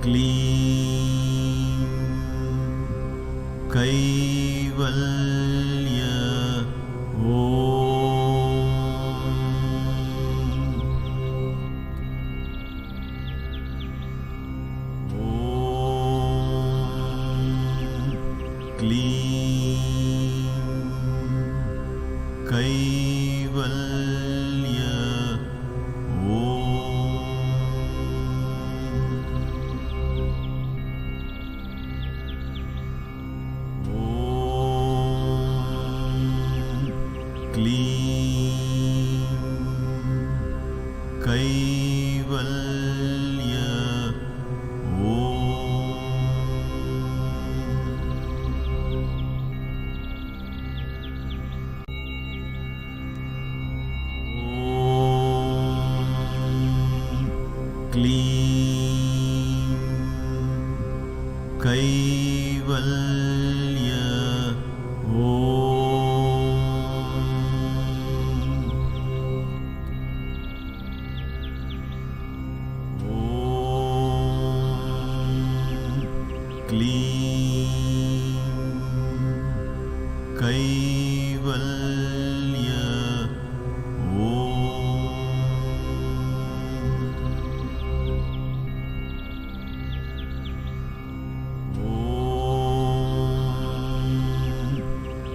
क्लीं कैवल्य क्लीं कैवल्य क्लीं कैवल्य क्लीं कैवल्य क्लीं कैवल्य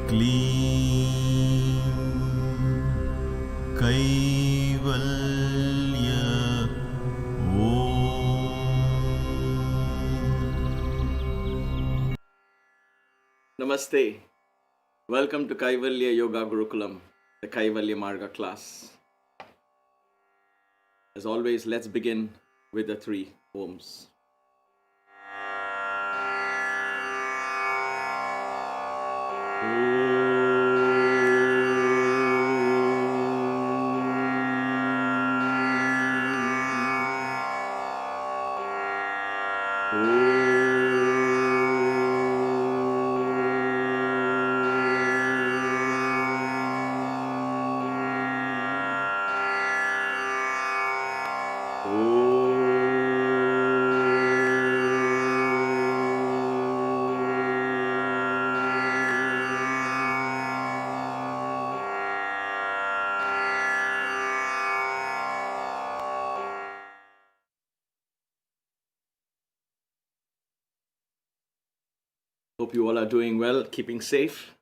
क्लीं कैवल्य Namaste. Welcome to Kaivalya Yoga Gurukulam, the Kaivalya Marga class. As always, let's begin with the three Oms. Hope you all are doing well, keeping safe.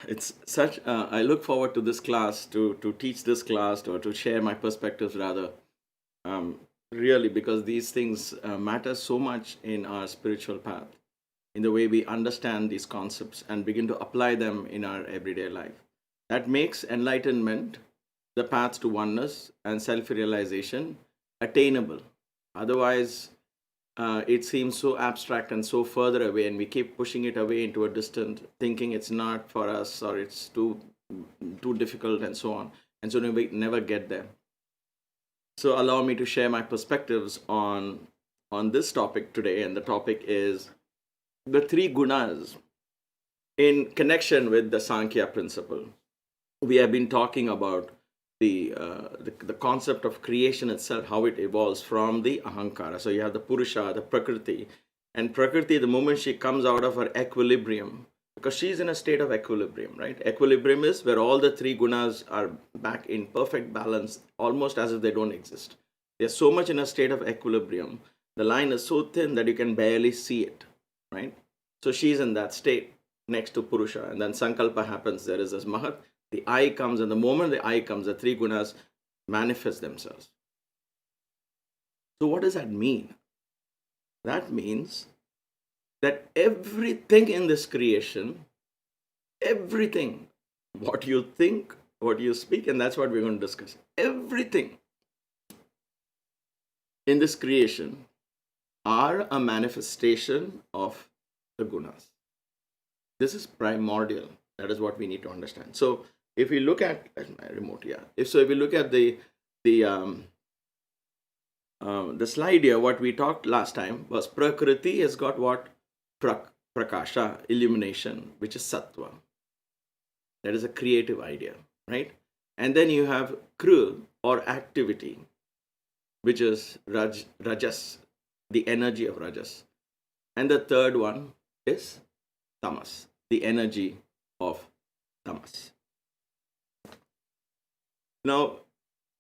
It's such, I look forward to this class, to teach this class, or to share my perspectives rather, really, because these things matter so much in our spiritual path, in the way we understand these concepts and begin to apply them in our everyday life. That makes enlightenment, the path to oneness and self realization, attainable. Otherwise, it seems so abstract and so further away, and we keep pushing it away into a distant, thinking it's not for us or it's too difficult and so on. And so we never get there. So allow me to share my perspectives on this topic today, and the topic is the three gunas in connection with the Sankhya principle. We have been talking about the concept of creation itself, how it evolves from the ahankara. So you have the purusha, the prakriti, and prakriti, the moment she comes out of her equilibrium, because she's in a state of equilibrium, right? Equilibrium is where all the three gunas are back in perfect balance, almost as if they don't exist. They're so much in a state of equilibrium. The line is so thin that you can barely see it, right? So she's in that state next to purusha, and then sankalpa happens. There is this mahat. The I comes, and the moment the I comes, the three gunas manifest themselves. So what does that mean? That means that everything in this creation, everything, what you think, what you speak, and that's what we're going to discuss. Everything in this creation are a manifestation of the gunas. This is primordial. That is what we need to understand. So if we look at my remote, if we look at the slide here, what we talked last time was Prakriti has got what? Prakasha, illumination, which is Sattva. That is a creative idea, right? And then you have Kru, or activity. which is Rajas, the energy of Rajas. And the third one is Tamas, the energy of Tamas. Now,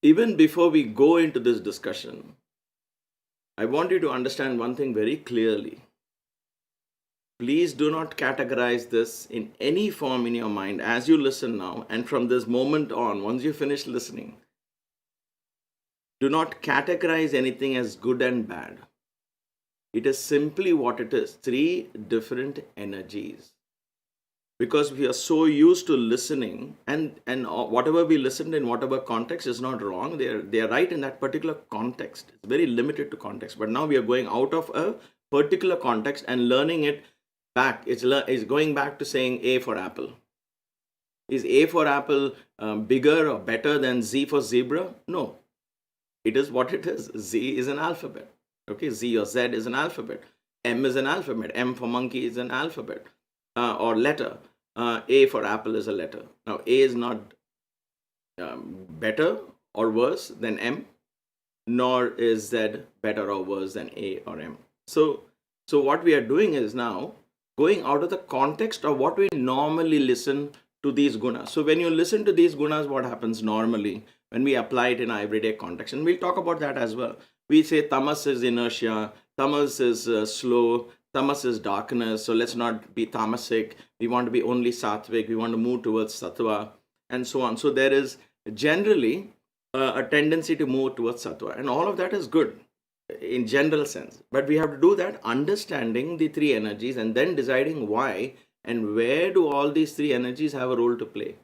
even before we go into this discussion, I want you to understand one thing very clearly. Please do not categorize this in any form in your mind as you listen now, and from this moment on, once you finish listening, do not categorize anything as good and bad. It is simply what it is, three different energies. Because we are so used to listening, and whatever we listened in whatever context is not wrong. They are right in that particular context. It's very limited to context. But now we are going out of a particular context and learning it back. It's going back to saying A for apple. Is A for apple bigger or better than Z for zebra? No. It is what it is. Z is an alphabet. Okay, Z or Z is an alphabet. M is an alphabet. M for monkey is an alphabet or letter. A for apple is a letter. Now, A is not better or worse than M, nor is Z better or worse than A or M. So what we are doing is now going out of the context of what we normally listen to these gunas. So when you listen to these gunas, what happens normally when we apply it in our everyday context? And we'll talk about that as well. We say tamas is inertia, tamas is slow, tamas is darkness, so let's not be tamasic. We want to be only sattvic. We want to move towards sattva, and so on. So there is generally a tendency to move towards sattva, and all of that is good in general sense. But we have to do that understanding the three energies and then deciding why and where do all these three energies have a role to play.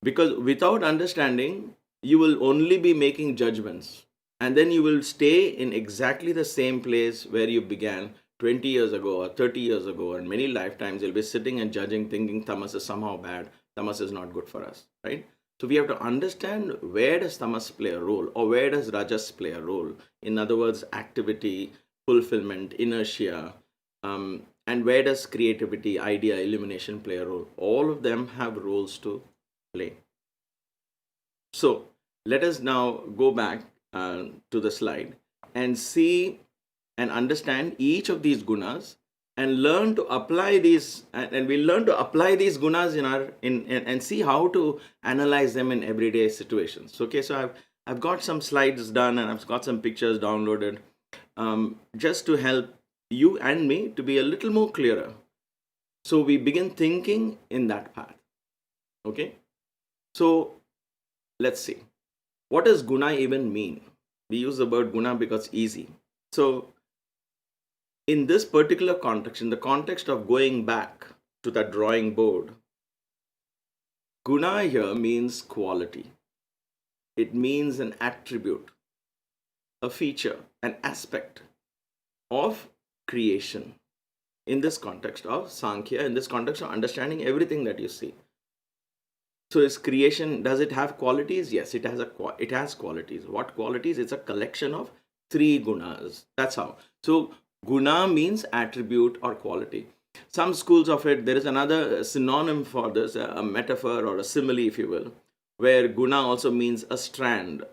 Because without understanding, you will only be making judgments, and then you will stay in exactly the same place where you began 20 years ago or 30 years ago, and many lifetimes you'll be sitting and judging, thinking tamas is somehow bad, tamas is not good for us, right? So we have to understand, where does tamas play a role, or where does rajas play a role? In other words, activity, fulfillment, inertia, and where does creativity, idea, illumination play a role? All of them have roles to play. So let us now go back to the slide and see and understand each of these gunas and learn to apply these, and we'll learn to apply these gunas and see how to analyze them in everyday situations. Okay, so I've got some slides done and I've got some pictures downloaded just to help you and me to be a little more clearer. So we begin thinking in that path. Okay, so let's see. What does guna even mean? We use the word guna because it's easy. So in this particular context, in the context of going back to that drawing board, guna here means quality. It means an attribute, a feature, an aspect of creation. In this context of Sankhya, in this context of understanding everything that you see. So is creation, does it have qualities? Yes, it has qualities. What qualities? It's a collection of three gunas. That's how. So guna means attribute or quality. Some schools of it, there is another synonym for this, a metaphor or a simile, if you will, where guna also means a strand,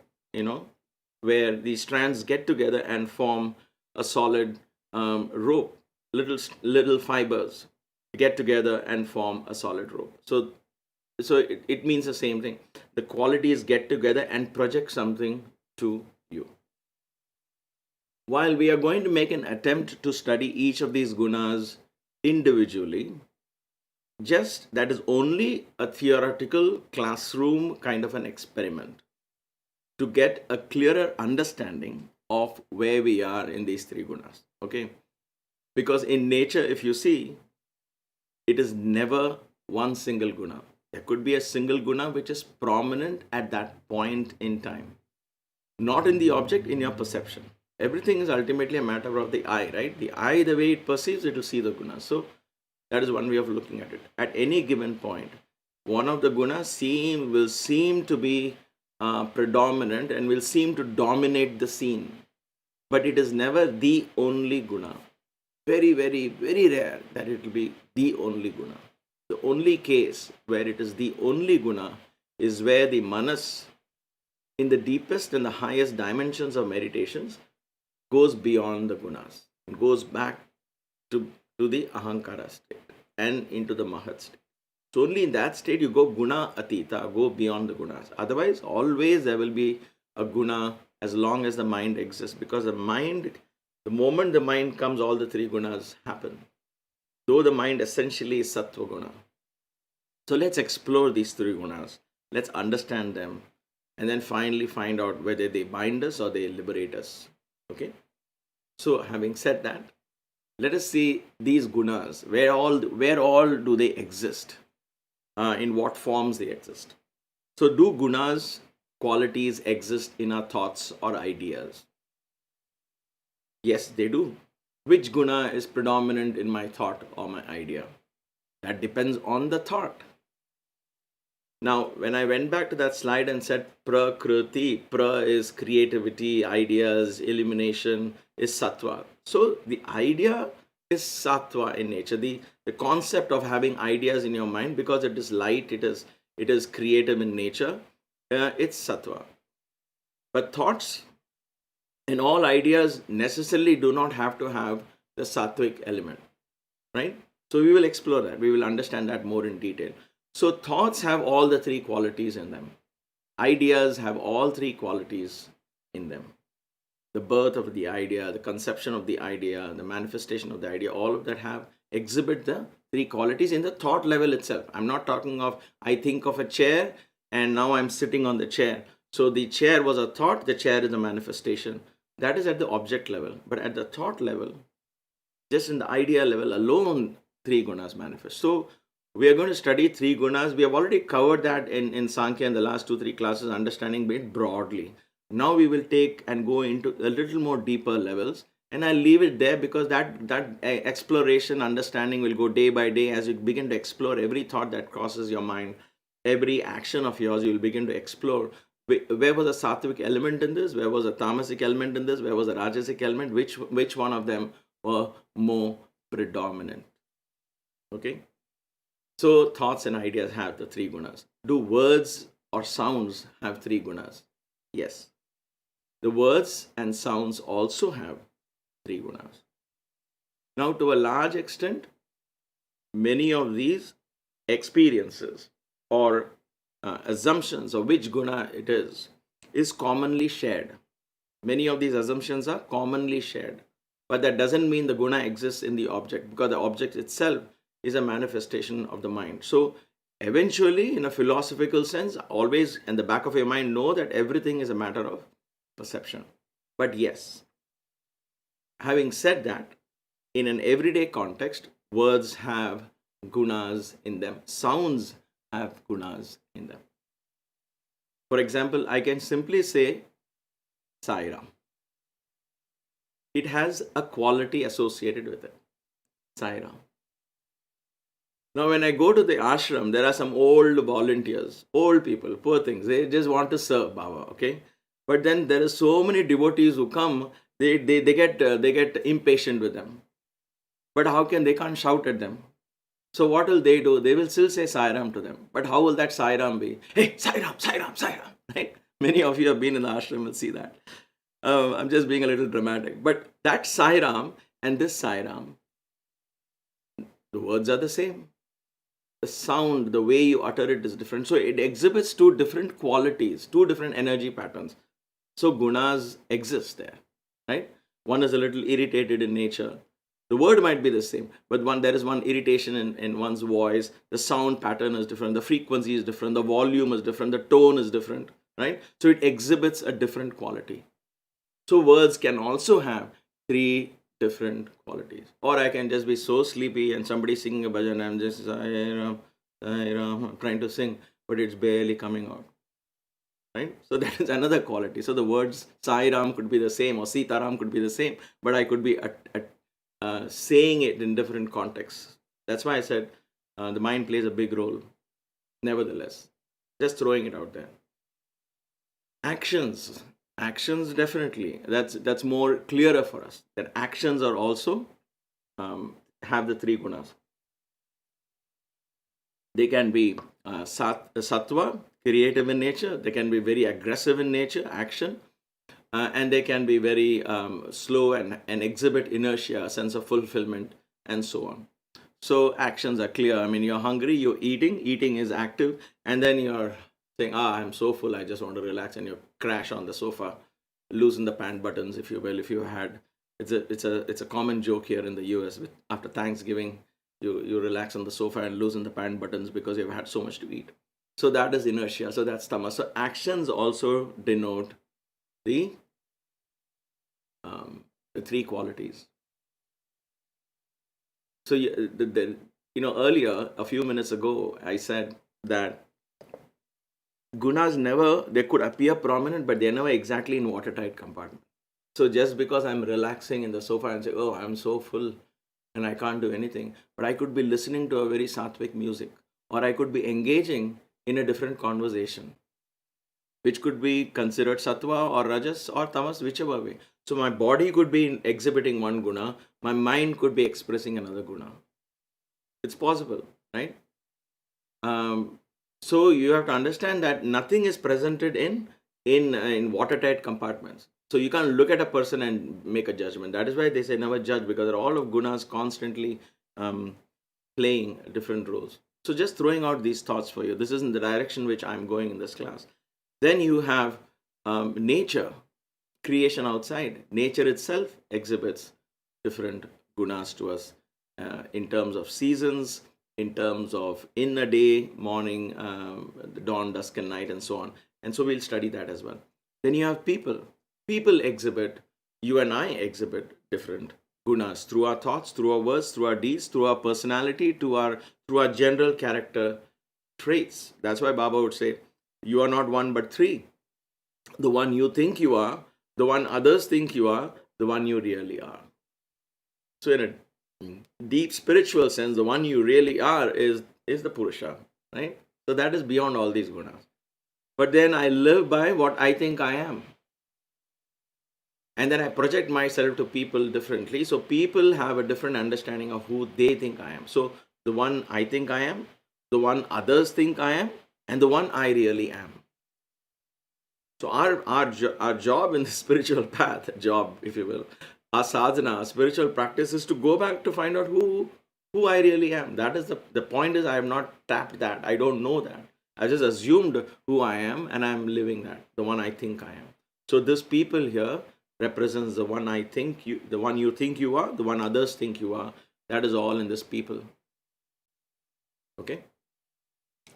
where these strands get together and form a solid rope. Little fibers get together and form a solid rope. So it means the same thing. The qualities get together and project something to you. While we are going to make an attempt to study each of these gunas individually, that is only a theoretical classroom kind of an experiment to get a clearer understanding of where we are in these three gunas. Okay? Because in nature, if you see, it is never one single guna. There could be a single guna which is prominent at that point in time. Not in the object, in your perception. Everything is ultimately a matter of the eye, right? The eye, the way it perceives, it will see the guna. So that is one way of looking at it. At any given point, one of the gunas will seem to be predominant and will seem to dominate the scene. But it is never the only guna. Very, very, very rare that it will be the only guna. The only case where it is the only guna is where the manas in the deepest and the highest dimensions of meditations goes beyond the gunas and goes back to the ahankara state and into the mahat state. So only in that state you go guna atita, go beyond the gunas. Otherwise, always there will be a guna as long as the mind exists, because the mind, the moment the mind comes, all the three gunas happen. Though the mind essentially is sattva guna. So let's explore these three gunas. Let's understand them, and then finally find out whether they bind us or they liberate us. Okay. So having said that, let us see these gunas. Where all do they exist? In what forms they exist? So do gunas, qualities, exist in our thoughts or ideas? Yes, they do. Which guna is predominant in my thought or my idea? That depends on the thought. Now, when I went back to that slide and said prakriti, pra is creativity, ideas, illumination, is sattva. So the idea is sattva in nature. The concept of having ideas in your mind, because it is light, it is creative in nature, it's sattva. But thoughts and all ideas necessarily do not have to have the sattvic element, right? So we will explore that. We will understand that more in detail. So thoughts have all the three qualities in them. Ideas have all three qualities in them. The birth of the idea, the conception of the idea, the manifestation of the idea, all of that exhibit the three qualities in the thought level itself. I'm not talking of, I think of a chair and now I'm sitting on the chair. So the chair was a thought, the chair is a manifestation. That is at the object level. But at the thought level, just in the idea level alone, three gunas manifest. So we are going to study three gunas. We have already covered that in Sankhya in the last 2-3 classes, understanding it broadly. Now we will take and go into a little more deeper levels, and I'll leave it there, because that exploration, understanding will go day by day as you begin to explore every thought that crosses your mind, every action of yours. You will begin to explore where was a sattvic element in this, where was a tamasic element in this, where was a rajasic element, which one of them were more predominant. Okay. So thoughts and ideas have the three gunas. Do words or sounds have three gunas? Yes. The words and sounds also have three gunas. Now, to a large extent, many of these experiences or assumptions of which guna it is commonly shared. Many of these assumptions are commonly shared. But that doesn't mean the guna exists in the object, because the object itself is a manifestation of the mind. So eventually, in a philosophical sense, always in the back of your mind, know that everything is a matter of perception. But yes, having said that, in an everyday context, words have gunas in them. Sounds have gunas in them. For example, I can simply say Sai Ram. It has a quality associated with it. Sai Ram. Now, when I go to the ashram, there are some old volunteers, old people, poor things. They just want to serve Baba, okay? But then there are so many devotees who come, they get impatient with them. But how can they can't shout at them? So what will they do? They will still say Sai Ram to them. But how will that Sai Ram be? Hey, Sai Ram, Sai Ram, Sai Ram, right? Many of you have been in the ashram will see that. I'm just being a little dramatic. But that Sai Ram and this Sai Ram, the words are the same. The sound, the way you utter it is different. So it exhibits two different qualities, two different energy patterns. So gunas exist there, right? One is a little irritated in nature. The word might be the same, but there is one irritation in one's voice. The sound pattern is different. The frequency is different. The volume is different. The tone is different, right? So it exhibits a different quality. So words can also have three different qualities. Or I can just be so sleepy and somebody singing a bhajan, I'm just trying to sing, but it's barely coming out. Right? So that is another quality. So the words Sai Ram could be the same or Sita Ram could be the same, but I could be saying it in different contexts. That's why I said the mind plays a big role. Nevertheless, just throwing it out there. Actions definitely, that's more clearer for us, that actions are also have the three gunas. They can be sattva, creative in nature, they can be very aggressive in nature, action, and they can be very slow and exhibit inertia, a sense of fulfillment, and so on. So actions are clear. I mean, you're hungry, you're eating is active, and then you're saying, I'm so full, I just want to relax, and you crash on the sofa, loosen the pant buttons, if you will. If you had, it's a common joke here in the US. After Thanksgiving, you relax on the sofa and loosen the pant buttons because you've had so much to eat. So that is inertia. So that's tamas. So actions also denote the the three qualities. So earlier, a few minutes ago, I said that gunas never, they could appear prominent, but they're never exactly in watertight compartment. So just because I'm relaxing in the sofa and say, oh, I'm so full and I can't do anything, but I could be listening to a very sattvic music, or I could be engaging in a different conversation, which could be considered sattva or rajas or tamas, whichever way. So my body could be exhibiting one guna, my mind could be expressing another guna. It's possible, right? So you have to understand that nothing is presented in watertight compartments. So you can't look at a person and make a judgment. That is why they say never judge, because there are all of gunas constantly playing different roles. So just throwing out these thoughts for you. This isn't the direction which I'm going in this class. Then you have nature, creation outside. Nature itself exhibits different gunas to us in terms of seasons, in terms of in a day, morning, the dawn, dusk, and night, and so on. And so we'll study that as well. Then you have people. People exhibit, you and I exhibit different gunas through our thoughts, through our words, through our deeds, through our personality, through our general character traits. That's why Baba would say, you are not one but three. The one you think you are, the one others think you are, the one you really are. So in a deep spiritual sense, the one you really are is the Purusha, right? So that is beyond all these gunas. But then I live by what I think I am. And then I project myself to people differently. So people have a different understanding of who they think I am. So the one I think I am, the one others think I am, and the one I really am. So our job in the spiritual path, job, if you will, our sadhana, our spiritual practice is to go back to find out who I really am. That is the point is I have not tapped that. I don't know that. I just assumed who I am and I'm living that, the one I think I am. So this people here represents the one the one you think you are, the one others think you are. That is all in this people. Okay?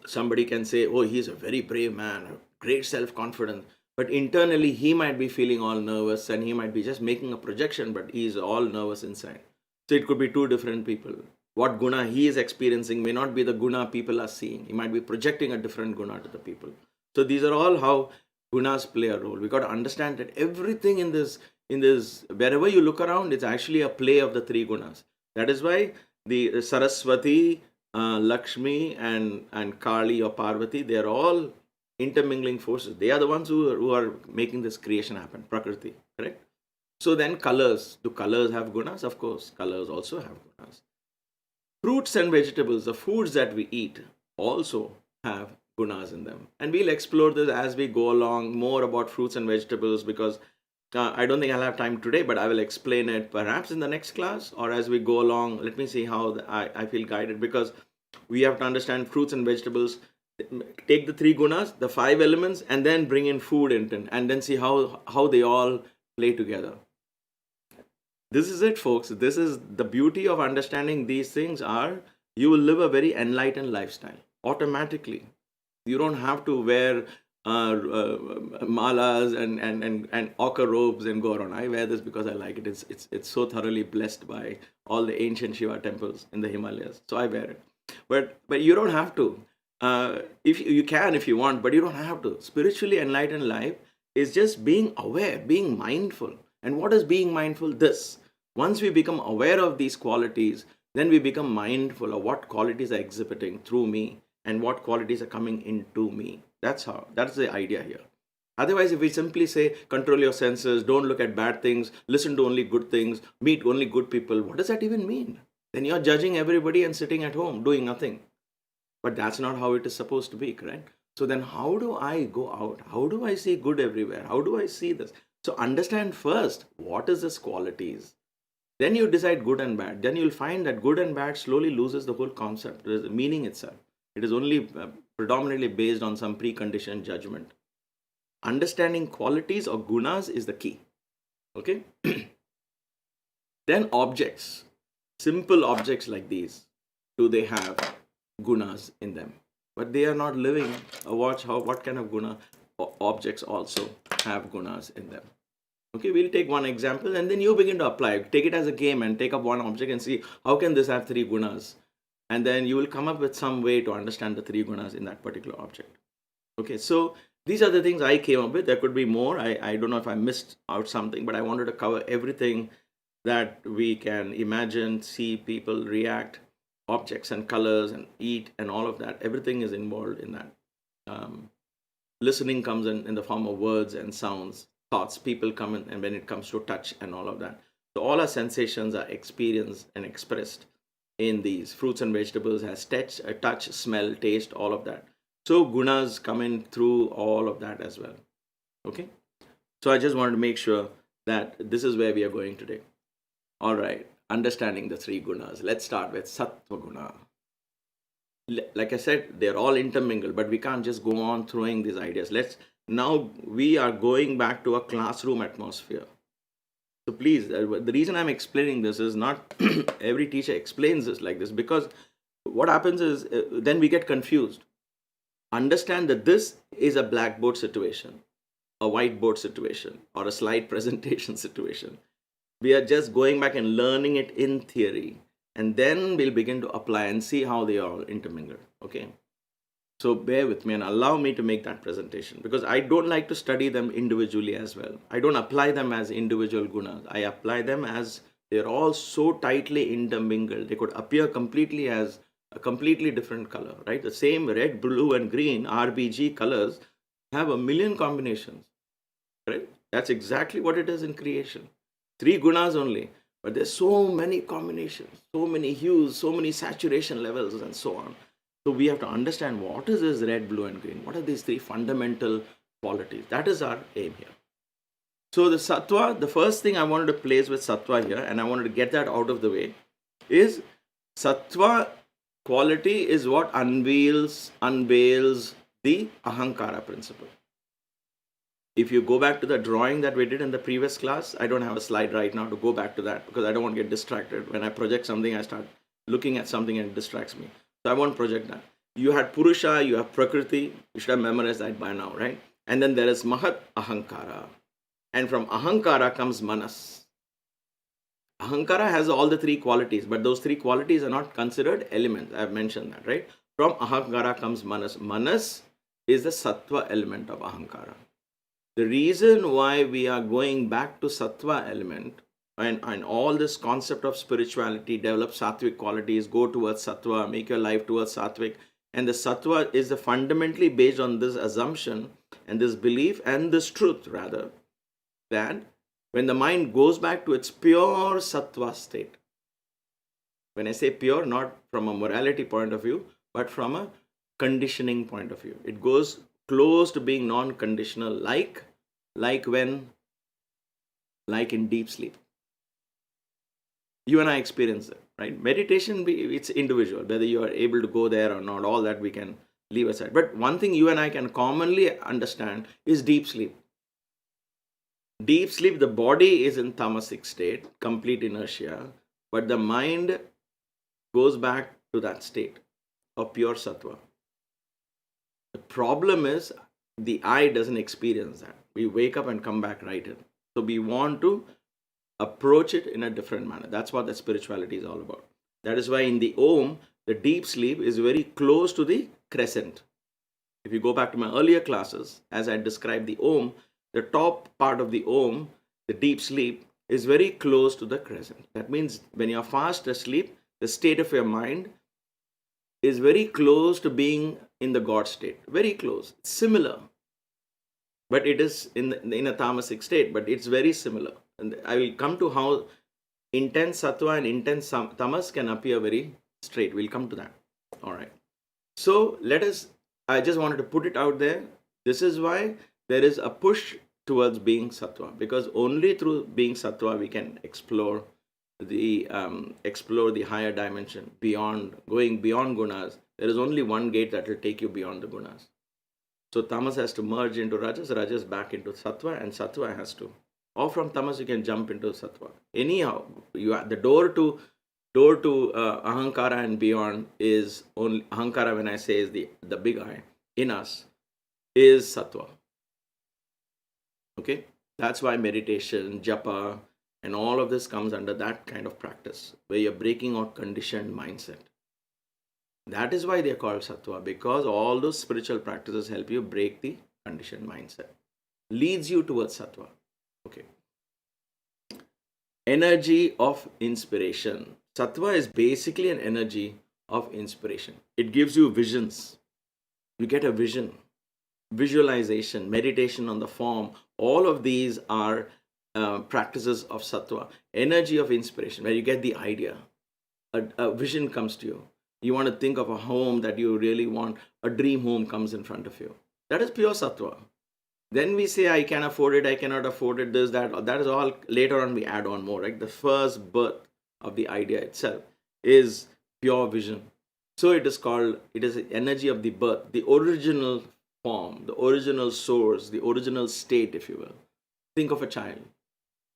Somebody can say, oh, he's a very brave man, great self-confidence. But internally, he might be feeling all nervous and he might be just making a projection, but he's all nervous inside. So it could be two different people. What guna he is experiencing may not be the guna people are seeing. He might be projecting a different guna to the people. So these are all how gunas play a role. We got to understand that everything in this, wherever you look around, it's actually a play of the three gunas. That is why the Saraswati, Lakshmi, and Kali or Parvati, they are all intermingling forces. They are the ones who are making this creation happen, Prakriti, correct? So then colors. Do colors have gunas? Of course, colors also have gunas. Fruits and vegetables, the foods that we eat, also have gunas in them. And we'll explore this as we go along, more about fruits and vegetables, because I don't think I'll have time today, but I will explain it perhaps in the next class or as we go along. Let me see how I feel guided, because we have to understand fruits and vegetables. Take the three gunas, the five elements, and then bring in food into, and then see how they all play together. This is it, folks. This is the beauty of understanding these things. You will live a very enlightened lifestyle automatically. You don't have to wear malas and ochre robes and go around. I wear this because I like it. It's so thoroughly blessed by all the ancient Shiva temples in the Himalayas. So I wear it. But you don't have to. If you can, if you want, but you don't have to. Spiritually enlightened life is just being aware, being mindful. And what is being mindful? This. Once we become aware of these qualities, then we become mindful of what qualities are exhibiting through me and what qualities are coming into me. That's the idea here. Otherwise, if we simply say, control your senses, don't look at bad things, listen to only good things, meet only good people, what does that even mean? Then you're judging everybody and sitting at home doing nothing. But that's not how it is supposed to be, correct? So then how do I go out? How do I see good everywhere? How do I see this? So understand first what is this qualities. Then you decide good and bad. Then you'll find that good and bad slowly loses the whole concept, the meaning itself. It is only predominantly based on some preconditioned judgment. Understanding qualities or gunas is the key. Okay? Then objects, simple objects like these, do they have gunas in them? But they are not living. Watch how what kind of guna objects also have gunas in them. Okay, we'll take one example and then you begin to apply. Take it as a game and take up one object and see how can this have three gunas. And then you will come up with some way to understand the three gunas in that particular object. Okay, so these are the things I came up with. There could be more. I don't know if I missed out something, but I wanted to cover everything that we can imagine, see people react, objects and colors and eat and all of that. Everything is involved in that. Listening comes in the form of words and sounds, thoughts, people come in, and when it comes to touch and all of that. So all our sensations are experienced and expressed in these. Fruits and vegetables has touch, smell, taste, all of that. So gunas come in through all of that as well. Okay. So I just wanted to make sure that this is where we are going today. All right. Understanding the three gunas. Let's start with Sattva guna. Like I said, they're all intermingled, but we can't just go on throwing these ideas. Now we are going back to a classroom atmosphere. So please, the reason I'm explaining this is not every teacher explains this like this, because what happens is then we get confused. Understand that this is a blackboard situation, a whiteboard situation, or a slide presentation situation. We are just going back and learning it in theory, and then we'll begin to apply and see how they are all intermingled. Okay. So bear with me and allow me to make that presentation, because I don't like to study them individually as well. I don't apply them as individual gunas. I apply them as they're all so tightly intermingled. They could appear completely as a completely different color, right? The same red, blue, and green RBG colors have a million combinations, right? That's exactly what it is in creation. Three gunas only, but there's so many combinations, so many hues, so many saturation levels, and so on. So we have to understand what is this red, blue, and green. What are these three fundamental qualities? That is our aim here. So the sattva, the first thing I wanted to place with sattva here, and I wanted to get that out of the way, is sattva quality is what unveils the ahankara principle. If you go back to the drawing that we did in the previous class, I don't have a slide right now to go back to that because I don't want to get distracted. When I project something, I start looking at something and it distracts me. So I won't project that. You had Purusha, you have Prakriti. You should have memorized that by now, right? And then there is Mahat Ahankara. And from Ahankara comes Manas. Ahankara has all the three qualities, but those three qualities are not considered elements. I have mentioned that, right? From Ahankara comes Manas. Manas is the Sattva element of Ahankara. The reason why we are going back to Sattva element and all this concept of spirituality, develop sattvic qualities, go towards sattva, make your life towards sattvic. And the sattva is fundamentally based on this assumption and this belief and this truth, rather, that when the mind goes back to its pure sattva state, when I say pure, not from a morality point of view, but from a conditioning point of view, it goes close to being non-conditional, like in deep sleep. You and I experience it, right? Meditation, it's individual, whether you are able to go there or not, all that we can leave aside. But one thing you and I can commonly understand is deep sleep. Deep sleep, the body is in tamasic state, complete inertia, but the mind goes back to that state of pure sattva. The problem is the eye doesn't experience that. We wake up and come back right in. So we want to approach it in a different manner. That's what the spirituality is all about. That is why in the Om, the deep sleep is very close to the crescent. If you go back to my earlier classes, as I described the Om, the top part of the Om, the deep sleep, is very close to the crescent. That means when you're fast asleep, the state of your mind is very close to being in the God state. Very close. Similar. But it is in a tamasic state, but it's very similar. And I will come to how intense sattva and intense tamas can appear very straight. We'll come to that. All right. So let us I just wanted to put it out there. This is why there is a push towards being sattva, because only through being sattva we can explore the higher dimension, beyond going beyond gunas. There is only one gate that will take you beyond the gunas. So tamas has to merge into rajas back into sattva, and sattva has to, or from tamas you can jump into sattva. Anyhow, you are the door to ahankara and beyond is only ahankara. When I say is the big I in us is sattva. Okay, that's why meditation, japa, and all of this comes under that kind of practice where you're breaking out conditioned mindset. That is why they're called sattva, because all those spiritual practices help you break the conditioned mindset, leads you towards sattva. Okay. Energy of inspiration. Sattva is basically an energy of inspiration. It gives you visions. You get a vision, visualization, meditation on the form. All of these are practices of sattva. Energy of inspiration, where you get the idea. A vision comes to you. You want to think of a home that you really want. A dream home comes in front of you. That is pure sattva. Then we say, I can afford it, I cannot afford it, this, that. That is all later on we add on more, right? The first birth of the idea itself is pure vision. So it is the energy of the birth, the original form, the original source, the original state, if you will. Think of a child.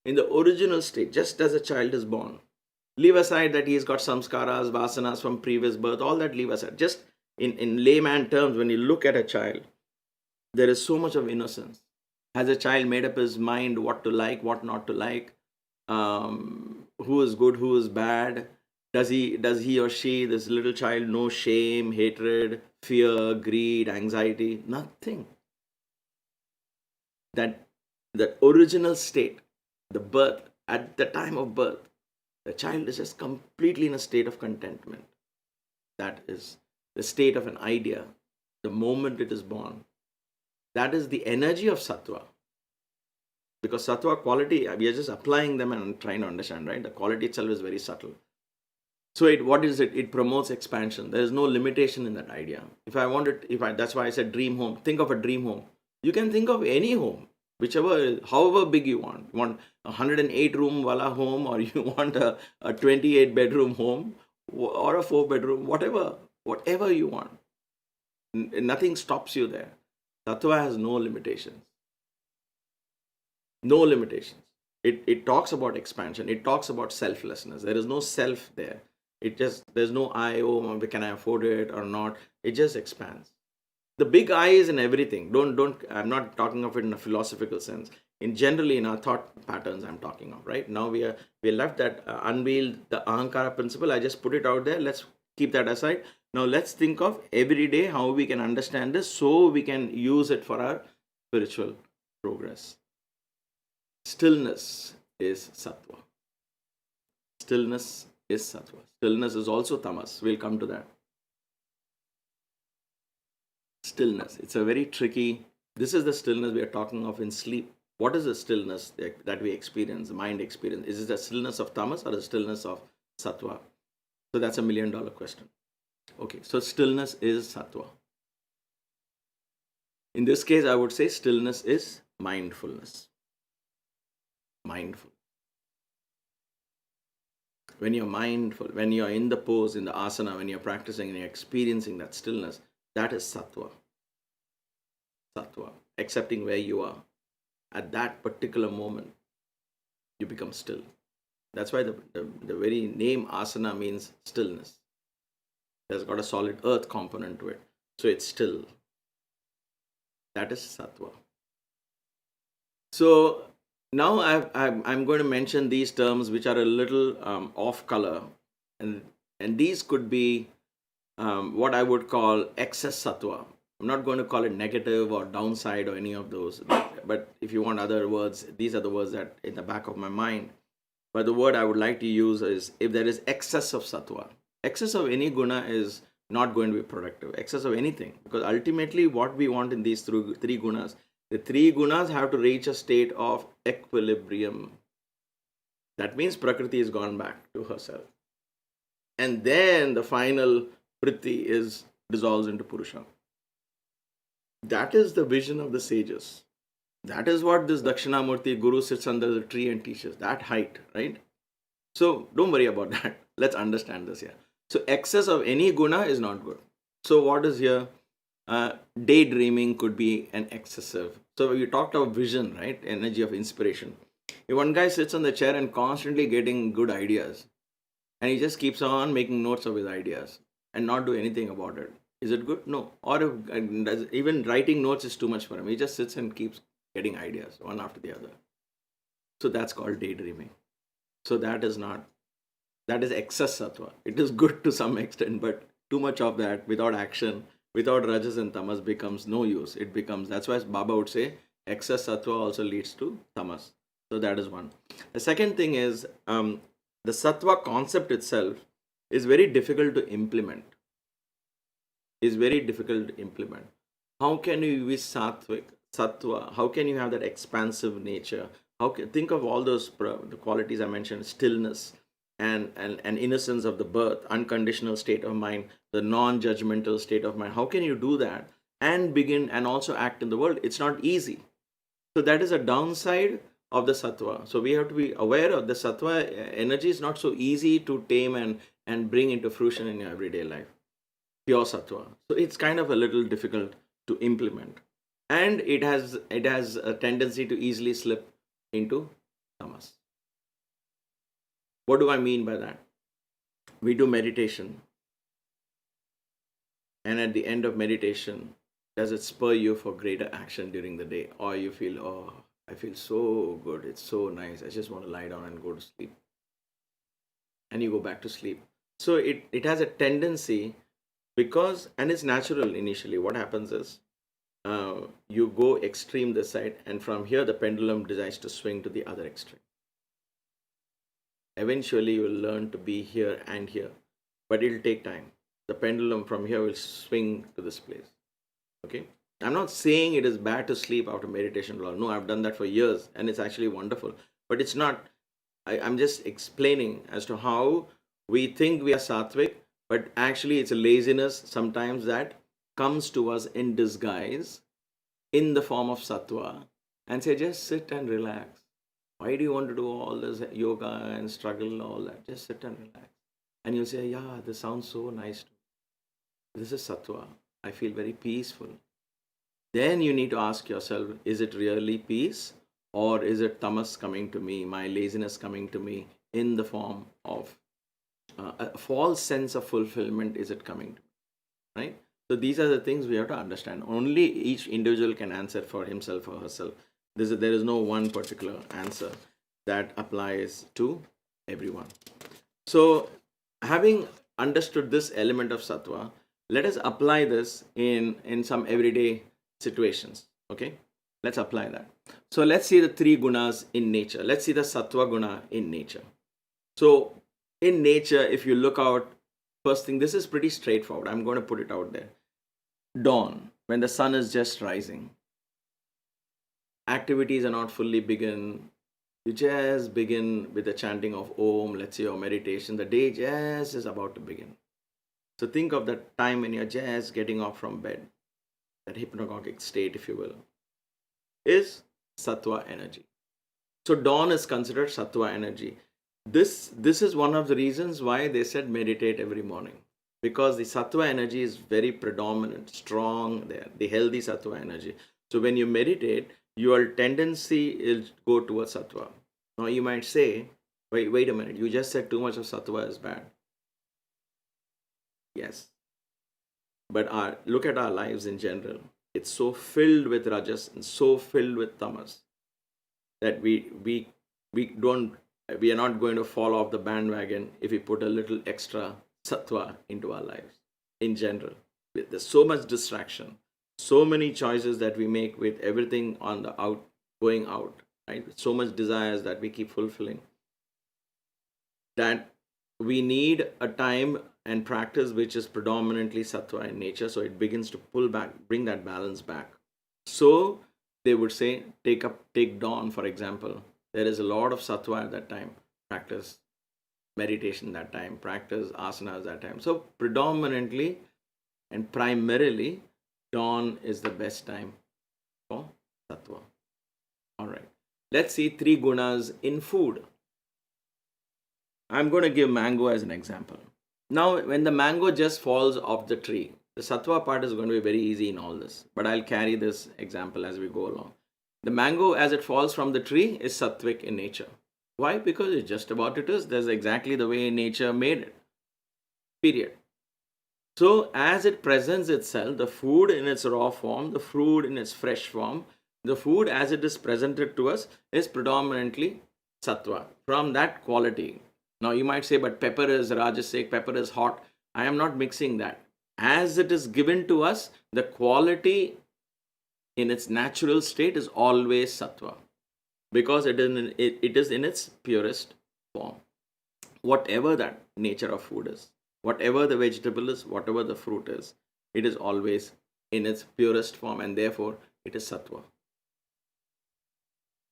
In the original state, just as a child is born, leave aside that he's got samskaras, vasanas from previous birth, all that leave aside. Just in layman terms, when you look at a child, there is so much of innocence. Has a child made up his mind what to like, what not to like, who is good, who is bad? Does he or she, this little child, know shame, hatred, fear, greed, anxiety? Nothing. That original state, the birth, at the time of birth, the child is just completely in a state of contentment. That is the state of an idea, the moment it is born. That is the energy of sattva. Because sattva quality, we are just applying them and trying to understand, right? The quality itself is very subtle. So what is it? It promotes expansion. There is no limitation in that idea. That's why I said dream home. Think of a dream home. You can think of any home, however big you want. You want a 108 room wala home, or you want a 28 bedroom home, or a 4 bedroom, whatever you want. Nothing stops you there. Sattva has no limitations. No limitations. It talks about expansion. It talks about selflessness. There is no self there. There's no I, can I afford it or not? It just expands. The big I is in everything. I'm not talking of it in a philosophical sense. Generally in our thought patterns I'm talking of, right? Now we left that unveiled the ahankara principle. I just put it out there. Let's keep that aside. Now let's think of every day how we can understand this so we can use it for our spiritual progress. Stillness is sattva. Stillness is sattva. Stillness is also tamas. We'll come to that. Stillness. It's a very tricky. This is the stillness we are talking of in sleep. What is the stillness that we experience, the mind experience? Is it the stillness of tamas or the stillness of sattva? So that's $1 million question. Okay, so stillness is sattva. In this case, I would say stillness is mindfulness. Mindful. When you're mindful, when you're in the pose, in the asana, when you're practicing and you're experiencing that stillness, that is sattva. Sattva. Accepting where you are. At that particular moment, you become still. That's why the very name asana means stillness. There's got a solid earth component to it. So it's still. That is sattva. So now I'm going to mention these terms which are a little off color. And these could be what I would call excess sattva. I'm not going to call it negative or downside or any of those. But if you want other words, these are the words that in the back of my mind. But the word I would like to use is if there is excess of sattva. Excess of any guna is not going to be productive. Excess of anything. Because ultimately what we want in these three gunas, the three gunas have to reach a state of equilibrium. That means Prakriti has gone back to herself. And then the final vritti dissolves into Purusha. That is the vision of the sages. That is what this Dakshinamurti guru sits under the tree and teaches. That height, right? So don't worry about that. Let's understand this here. So excess of any guna is not good. So what is here? Daydreaming could be an excessive. So you talked about vision, right? Energy of inspiration. If one guy sits on the chair and constantly getting good ideas, and he just keeps on making notes of his ideas and not do anything about it, is it good? No. Or if even writing notes is too much for him, he just sits and keeps getting ideas one after the other. So that's called daydreaming. So that is excess sattva. It is good to some extent, but too much of that without action, without rajas and tamas becomes no use. It becomes, that's why Baba would say excess sattva also leads to tamas. So that is one. The second thing is the sattva concept itself is very difficult to implement. Is very difficult to implement. How can you be sattva? How can you have that expansive nature? Think of all those the qualities I mentioned: stillness and innocence of the birth, unconditional state of mind, the non-judgmental state of mind. How can you do that and begin and also act in the world? It's not easy. So that is a downside of the sattva. So we have to be aware of the sattva energy is not so easy to tame and bring into fruition in your everyday life. Pure sattva. So it's kind of a little difficult to implement, and it has a tendency to easily slip into tamas. What do I mean by that? We do meditation, and at the end of meditation, does it spur you for greater action during the day, or you feel, oh, I feel so good, it's so nice, I just want to lie down and go to sleep, and you go back to sleep. So it has a tendency, because, and it's natural initially. What happens is you go extreme this side, and from here the pendulum decides to swing to the other extreme. Eventually you will learn to be here and here, but it'll take time. The pendulum from here will swing to this place. Okay, I'm not saying it is bad to sleep after meditation. No, I've done that for years and it's actually wonderful, but it's not. I'm just explaining as to how we think we are sattvic, but actually it's a laziness sometimes that comes to us in disguise in the form of sattva, and say, just sit and relax. Why do you want to do all this yoga and struggle, all that? Just sit and relax. And you say, yeah, this sounds so nice. This is sattva. I feel very peaceful. Then you need to ask yourself, is it really peace? Or is it tamas coming to me, my laziness coming to me in the form of a false sense of fulfillment? Is it coming to me? Right? So these are the things we have to understand. Only each individual can answer for himself or herself. There is no one particular answer that applies to everyone. So having understood this element of sattva, let us apply this in some everyday situations. Okay, let's apply that. So let's see the three gunas in nature. Let's see the sattva guna in nature. So in nature, if you look out, first thing, this is pretty straightforward. I'm going to put it out there. Dawn, when the sun is just rising, activities are not fully begin. You just begin with the chanting of Om, let's say, or meditation. The day just is about to begin. So think of that time when you're just getting off from bed, that hypnagogic state, if you will, is sattva energy. So dawn is considered sattva energy. This is one of the reasons why they said meditate every morning, because the sattva energy is very predominant, strong there, the healthy sattva energy. So when you meditate, your tendency is go towards sattva. Now you might say, wait a minute, you just said too much of sattva is bad. Yes. But look at our lives in general. It's so filled with rajas and so filled with tamas that we are not going to fall off the bandwagon if we put a little extra sattva into our lives in general. There's so much distraction, so many choices that we make with everything on the going out, right? So much desires that we keep fulfilling, that we need a time and practice which is predominantly sattva in nature, so it begins to pull back, bring that balance back. So they would say, take dawn, for example. There is a lot of sattva at that time. Practice meditation that time, practice asanas that time. So predominantly and primarily, Dawn is the best time for Sattva. All right. Let's see three gunas in food. I'm going to give mango as an example. Now, when the mango just falls off the tree, the Sattva part is going to be very easy in all this, but I'll carry this example as we go along. The mango, as it falls from the tree, is sattvic in nature. Why? Because it's just about it is. That's exactly the way nature made it. Period. So, as it presents itself, the food in its raw form, the food in its fresh form, the food as it is presented to us is predominantly sattva from that quality. Now, you might say, but pepper is rajasic, pepper is hot. I am not mixing that. As it is given to us, the quality in its natural state is always sattva because it is in its purest form. Whatever that nature of food is, whatever the vegetable is, whatever the fruit is, it is always in its purest form and therefore it is sattva.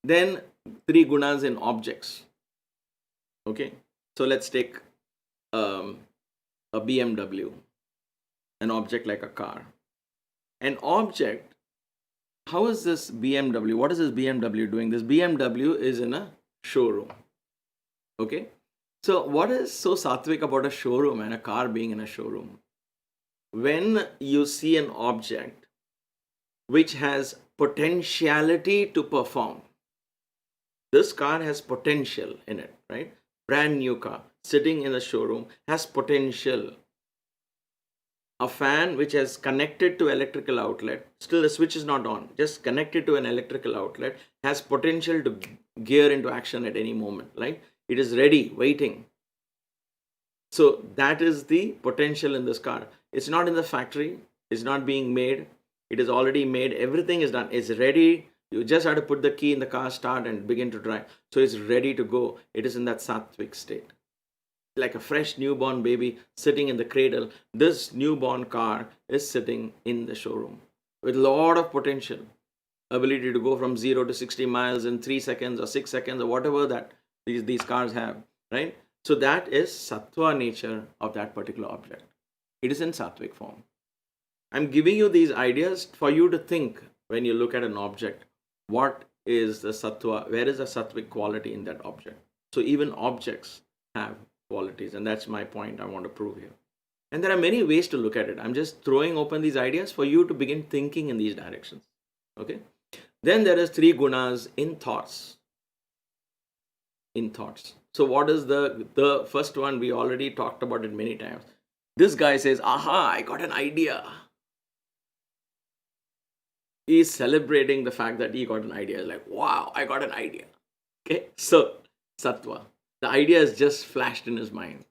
Then three gunas in objects. Okay, so let's take a BMW, an object like a car. An object, how is this BMW? What is this BMW doing? This BMW is in a showroom. Okay, so what is so sattvic about a showroom and a car being in a showroom? When you see an object which has potentiality to perform, this car has potential in it, right? Brand new car sitting in the showroom has potential. A fan which has connected to electrical outlet, still the switch is not on, just connected to an electrical outlet, has potential to gear into action at any moment, right? It is ready, waiting. So that is the potential in this car. It's not in the factory, it's not being made, it is already made, everything is done, it's ready. You just have to put the key in the car, start and begin to drive. So it's ready to go. It is in that sattvic state. Like a fresh newborn baby sitting in the cradle, this newborn car is sitting in the showroom with a lot of potential, ability to go from 0 to 60 miles in 3 seconds or 6 seconds or whatever that these cars have, right? So that is sattva nature of that particular object. It is in sattvic form. I'm giving you these ideas for you to think when you look at an object. What is the sattva? Where is the sattvic quality in that object? So even objects have qualities, and that's my point I want to prove here. And there are many ways to look at it. I'm just throwing open these ideas for you to begin thinking in these directions. Okay. Then there is three gunas in thoughts. In thoughts. So what is the first one? We already talked about it many times. This guy says, "Aha! I got an idea." He is celebrating the fact that he got an idea. Like, wow, I got an idea. Okay, so sattva. The idea is just flashed in his mind.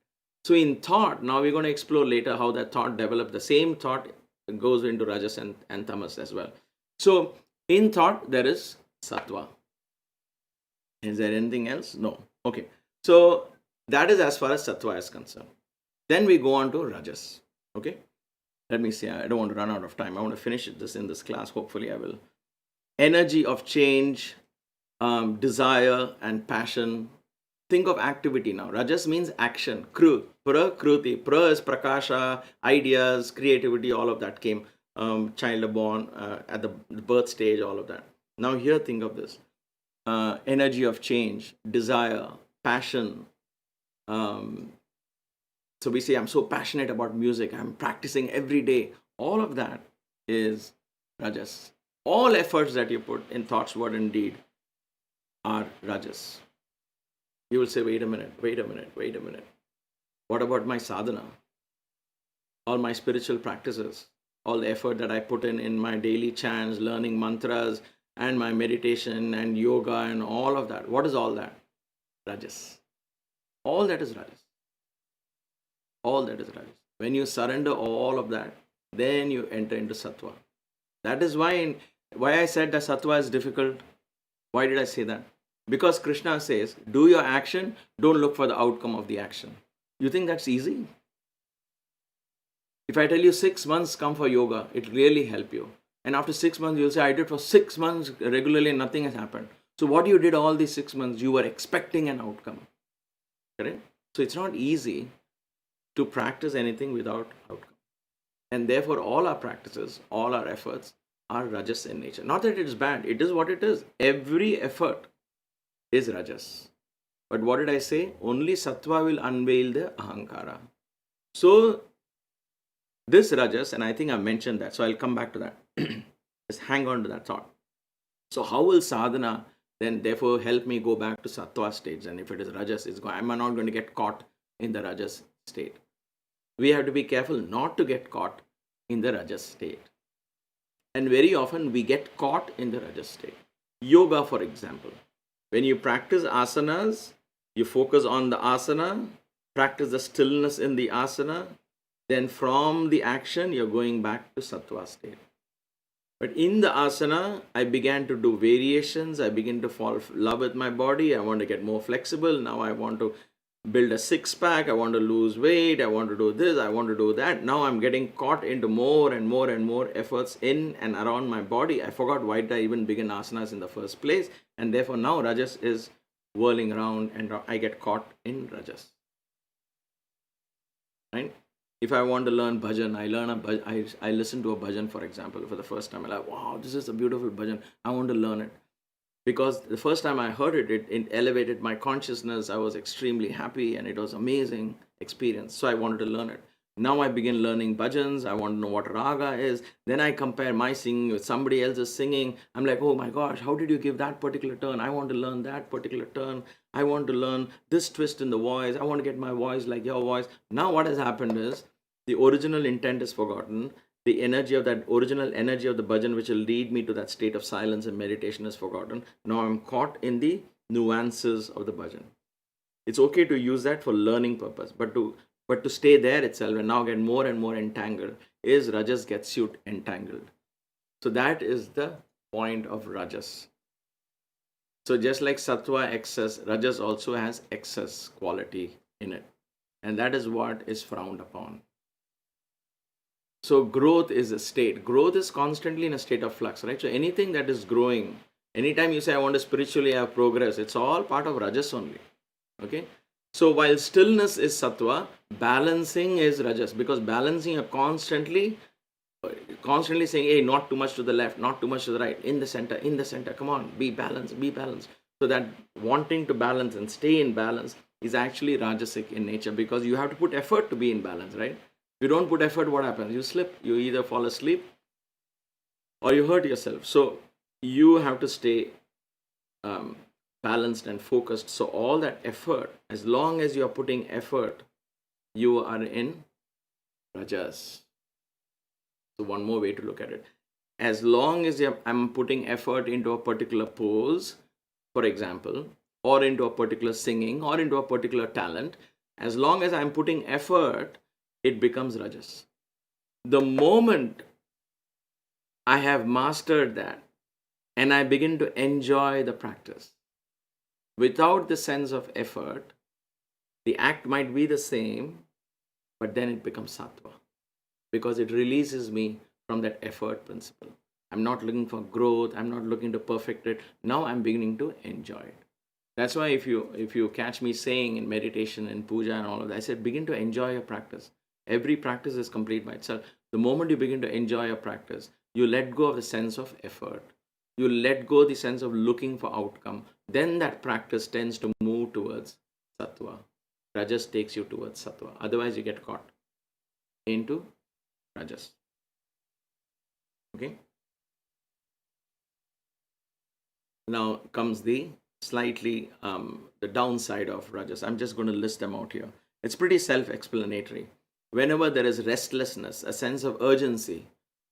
So in thought, now we're going to explore later how that thought developed. The same thought goes into rajas and tamas as well. So in thought, there is sattva. Is there anything else? No. Okay. So that is as far as sattva is concerned. Then we go on to rajas. Okay. Let me see. I don't want to run out of time. I want to finish this in this class. Hopefully, I will. Energy of change, desire, and passion. Think of activity now. Rajas means action. Prakruti. Pra is prakasha, ideas, creativity, all of that came. Child born at the birth stage, all of that. Now, here, think of this energy of change, desire, passion. So we say, I'm so passionate about music, I'm practicing every day. All of that is rajas. All efforts that you put in thoughts, word, and deed are rajas. You will say, wait a minute. What about my sadhana? All my spiritual practices, all the effort that I put in my daily chants, learning mantras, and my meditation and yoga and all of that. What is all that? Rajas. All that is rajas. All that is rajas. When you surrender all of that, then you enter into sattva. That is why I said that sattva is difficult. Why did I say that? Because Krishna says, do your action, don't look for the outcome of the action. You think that's easy? If I tell you 6 months come for yoga, it really help you. And after 6 months, you'll say, I did for 6 months regularly and nothing has happened. So what you did all these 6 months, you were expecting an outcome. Correct? So it's not easy to practice anything without outcome. And therefore, all our practices, all our efforts are rajas in nature. Not that it is bad, it is what it is. Every effort is rajas. But what did I say? Only sattva will unveil the ahankara. So, this rajas, and I think I mentioned that, so I'll come back to that. Just hang on to that thought. So, how will sadhana then therefore help me go back to sattva stage? And if it is rajas, I'm not going to get caught in the rajas state. We have to be careful not to get caught in the rajas state. And very often we get caught in the rajas state. Yoga, for example, when you practice asanas, you focus on the asana, practice the stillness in the asana, then from the action you're going back to sattva state. But in the asana, I began to do variations. I begin to fall in love with my body. I want to get more flexible. Now I want to build a six-pack. I want to lose weight. I want to do this. I want to do that. Now I'm getting caught into more and more and more efforts in and around my body. I forgot why did I even begin asanas in the first place. And therefore now rajas is whirling around and I get caught in rajas. Right? If I want to learn bhajan, I listen to a bhajan, for example, for the first time. I'm like, wow, this is a beautiful bhajan. I want to learn it. Because the first time I heard it, it elevated my consciousness. I was extremely happy and it was an amazing experience. So I wanted to learn it. Now I begin learning bhajans. I want to know what raga is. Then I compare my singing with somebody else's singing. I'm like, oh my gosh, how did you give that particular turn? I want to learn that particular turn. I want to learn this twist in the voice. I want to get my voice like your voice. Now what has happened is the original intent is forgotten. The energy of that original energy of the bhajan, which will lead me to that state of silence and meditation, is forgotten. Now I'm caught in the nuances of the bhajan. It's okay to use that for learning purpose, but to stay there itself and now get more and more entangled is rajas gets you entangled. So that is the point of rajas. So just like sattva excess, rajas also has excess quality in it. And that is what is frowned upon. So growth is a state. Growth is constantly in a state of flux, right? So anything that is growing, anytime you say I want to spiritually have progress, it's all part of rajas only. Okay? So while stillness is sattva, balancing is rajas, because balancing you're constantly saying, hey, not too much to the left, not too much to the right, in the center, come on, be balanced, be balanced. So that wanting to balance and stay in balance is actually rajasic in nature, because you have to put effort to be in balance, right? If you don't put effort, what happens? You slip. You either fall asleep or you hurt yourself. So you have to stay balanced and focused. So all that effort, as long as you are putting effort, you are in rajas. So one more way to look at it. As long as I'm putting effort into a particular pose, for example, or into a particular singing, or into a particular talent, as long as I'm putting effort, it becomes rajas. The moment I have mastered that and I begin to enjoy the practice without the sense of effort, the act might be the same, but then it becomes sattva, because it releases me from that effort principle. I'm not looking for growth. I'm not looking to perfect it. Now I'm beginning to enjoy it. That's why if you catch me saying in meditation and puja and all of that, I said begin to enjoy your practice. Every practice is complete by itself. The moment you begin to enjoy your practice, you let go of the sense of effort. You let go the sense of looking for outcome. Then that practice tends to move towards sattva. Rajas takes you towards sattva. Otherwise, you get caught into rajas. Okay? Now comes the slightly the downside of rajas. I'm just going to list them out here. It's pretty self-explanatory. Whenever there is restlessness, a sense of urgency,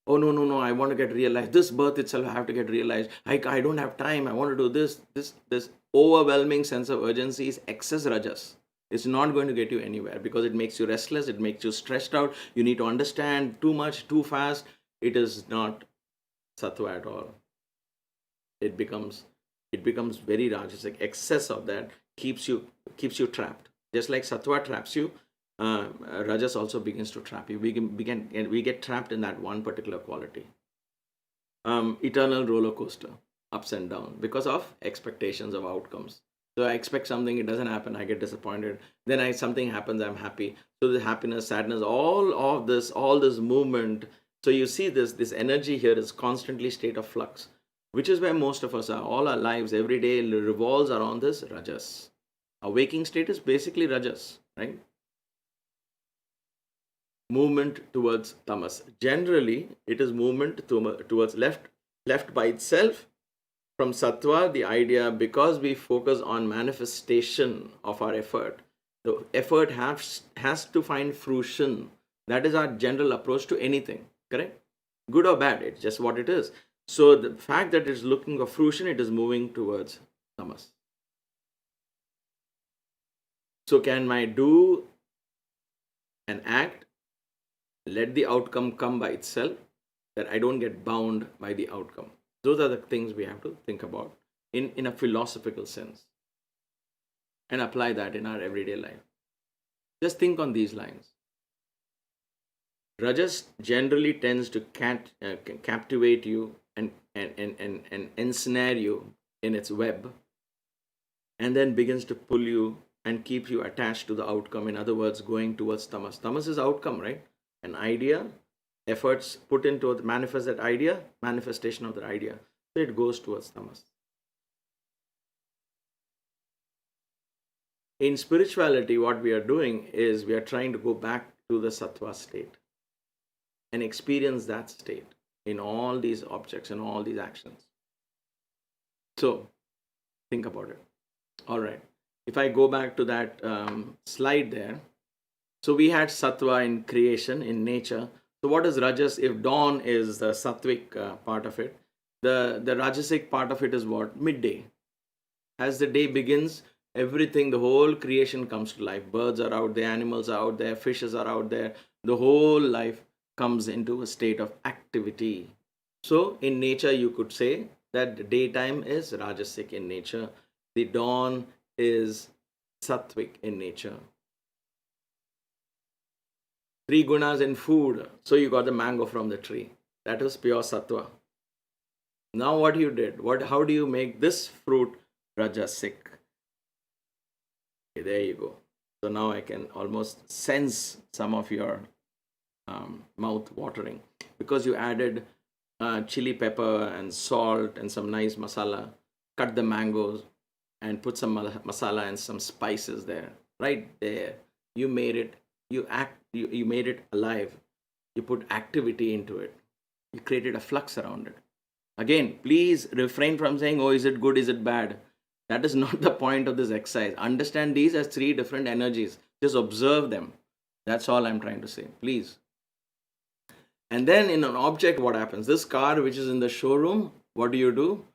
oh no, I want to get realized. This birth itself I have to get realized. I don't have time. I want to do this overwhelming sense of urgency is excess rajas. It's not going to get you anywhere, because it makes you restless. It makes you stressed out. You need to understand too much, too fast. It is not sattva at all. It becomes very rajasic. Excess of that keeps you trapped. Just like sattva traps you, rajas also begins to trap you. We get trapped in that one particular quality. Eternal roller coaster, ups and down, because of expectations of outcomes. So I expect something, it doesn't happen, I get disappointed. Then something happens, I'm happy. So the happiness, sadness, all this movement. So you see this energy here is constantly state of flux, which is where most of us are. All our lives, every day revolves around this rajas. A waking state is basically rajas, right? Movement towards tamas. Generally, it is movement towards left by itself. From sattva, the idea, because we focus on manifestation of our effort, the effort has to find fruition. That is our general approach to anything, correct? Good or bad, it's just what it is. So the fact that it's looking for fruition, it is moving towards tamas. So can I do an act, let the outcome come by itself, that I don't get bound by the outcome? Those are the things we have to think about in a philosophical sense and apply that in our everyday life. Just think on these lines. Rajas generally tends to captivate you and ensnare you in its web, and then begins to pull you and keep you attached to the outcome. In other words, going towards tamas. Tamas is outcome, right? An idea, efforts put into manifest that idea, manifestation of that idea. So it goes towards tamas. In spirituality, what we are doing is we are trying to go back to the sattva state and experience that state in all these objects and all these actions. So think about it. All right. If I go back to that slide there, so we had sattva in creation, in nature. So what is rajas? If dawn is the sattvic part of it, the rajasic part of it is what? Midday. As the day begins, everything, the whole creation comes to life. Birds are out there, animals are out there, fishes are out there. The whole life comes into a state of activity. So in nature, you could say that the daytime is rajasic in nature. The dawn is sattvic in nature. Three gunas in food. So you got the mango from the tree. That was pure sattva. Now what you did? How do you make this fruit rajasic? Okay, there you go. So now I can almost sense some of your mouth watering because you added chili pepper and salt and some nice masala, cut the mangoes and put some masala and some spices there. Right there, you made it. You made it alive. You put activity into it. You created a flux around it. Again, please refrain from saying, oh, is it good, is it bad? That is not the point of this exercise. Understand these as three different energies. Just observe them. That's all I'm trying to say. Please. And then in an object, what happens? This car which is in the showroom, what do?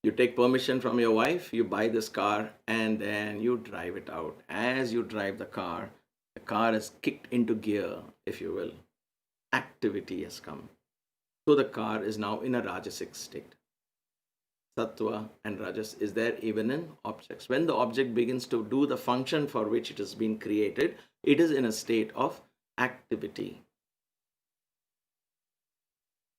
You take permission from your wife, you buy this car, and then you drive it out. As you drive the car is kicked into gear, if you will. Activity has come. So the car is now in a rajasic state. Sattva and rajas is there even in objects. When the object begins to do the function for which it has been created, it is in a state of activity.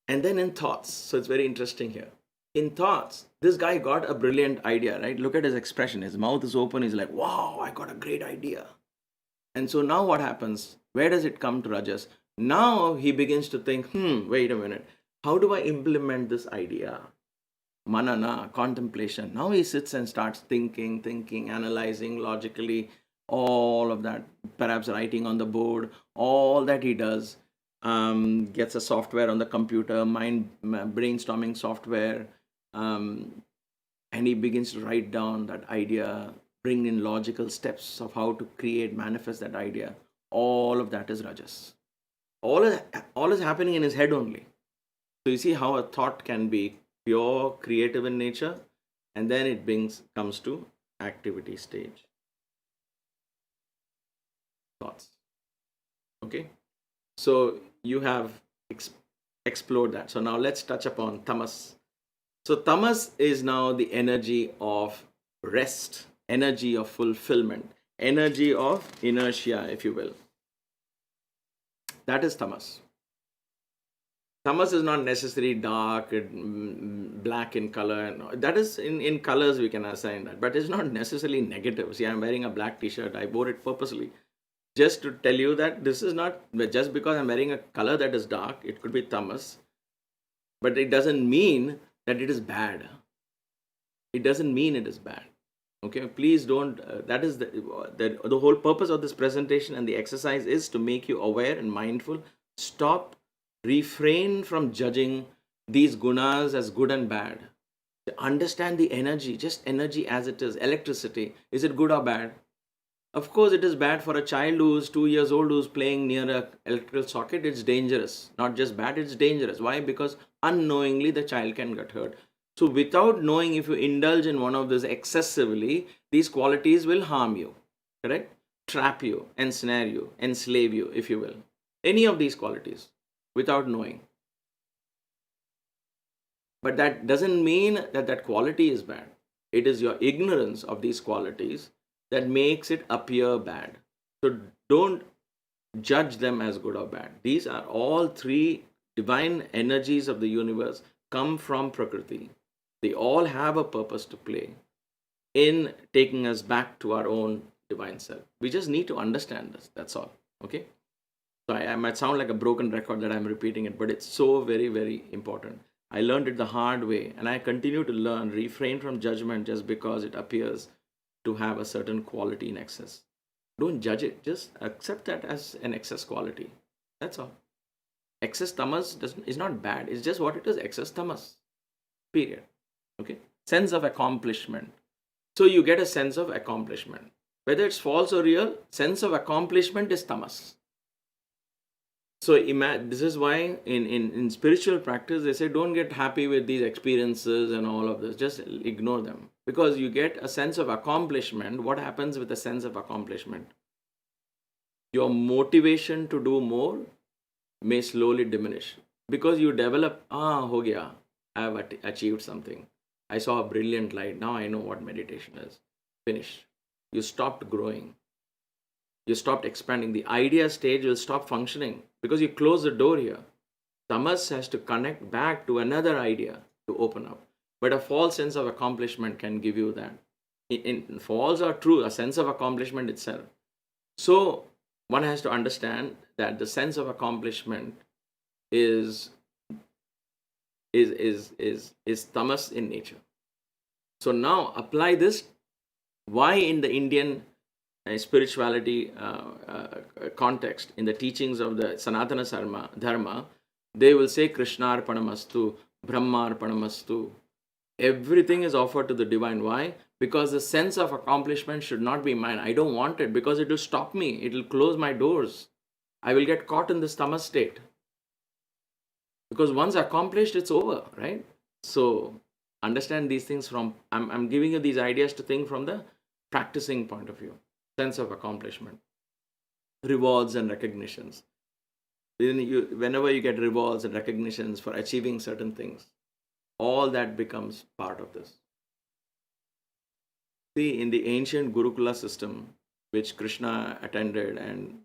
And then in thoughts, so it's very interesting here. In thoughts, this guy got a brilliant idea, right? Look at his expression. His mouth is open. He's like, wow, I got a great idea. And so now what happens? Where does it come to rajas? Now he begins to think, wait a minute. How do I implement this idea? Manana, contemplation. Now he sits and starts thinking, analyzing logically, all of that, perhaps writing on the board, all that he does, gets a software on the computer, brainstorming software, and he begins to write down that idea, bring in logical steps of how to create, manifest that idea. All of that is rajas. All is happening in his head only. So you see how a thought can be pure creative in nature, and then it comes to activity stage. Thoughts. Okay, so you have explored that. So now let's touch upon tamas. So tamas is now the energy of rest, energy of fulfillment, energy of inertia, if you will. That is tamas. Tamas is not necessarily dark, black in color. That is in colors we can assign that, but it's not necessarily negative. See, I'm wearing a black T-shirt. I wore it purposely just to tell you that this is not just because I'm wearing a color that is dark. It could be tamas, but it doesn't mean that it is bad. It doesn't mean it is bad. Okay, please don't. That is the whole purpose of this presentation and the exercise is to make you aware and mindful. Stop, refrain from judging these gunas as good and bad. Understand the energy, just energy as it is. Electricity, is it good or bad? Of course, it is bad for a child who's 2 years old who's playing near a electrical socket. It's dangerous. Not just bad, it's dangerous. Why? Because unknowingly the child can get hurt. So, without knowing, if you indulge in one of those excessively, these qualities will harm you. Correct? Trap you, ensnare you, enslave you, if you will. Any of these qualities without knowing. But that doesn't mean that that quality is bad. It is your ignorance of these qualities that makes it appear bad. So don't judge them as good or bad. These are all three divine energies of the universe come from Prakriti. They all have a purpose to play in taking us back to our own divine self. We just need to understand this. That's all. Okay? So I might sound like a broken record that I'm repeating it, but it's so very, very important. I learned it the hard way, and I continue to learn. Refrain from judgment just because it appears to have a certain quality in excess. Don't judge it, just accept that as an excess quality. That's all. Excess tamas is not bad, it's just what it is, excess tamas. Period. Okay? Sense of accomplishment. So you get a sense of accomplishment. Whether it's false or real, sense of accomplishment is tamas. So this is why in spiritual practice they say don't get happy with these experiences and all of this. Just ignore them. Because you get a sense of accomplishment. What happens with a sense of accomplishment? Your motivation to do more may slowly diminish. Because you develop, ho gaya, I have achieved something. I saw a brilliant light. Now I know what meditation is. Finish. You stopped growing. You stopped expanding. The idea stage will stop functioning because you close the door here. Tamas has to connect back to another idea to open up. But a false sense of accomplishment can give you that. In false or true, a sense of accomplishment itself. So one has to understand that the sense of accomplishment is tamas in nature. So now apply this. Why in the Indian spirituality context, in the teachings of the Sanatana Dharma, they will say Krishna Arpanamastu, Brahma Arpanamastu. Everything is offered to the divine. Why? Because the sense of accomplishment should not be mine. I don't want it because it will stop me. It will close my doors. I will get caught in this tamas state. Because once accomplished, it's over, right? So understand these things from, I'm giving you these ideas to think from the practicing point of view. Sense of accomplishment, rewards and recognitions. Whenever you get rewards and recognitions for achieving certain things, all that becomes part of this. See, in the ancient Gurukula system, which Krishna attended and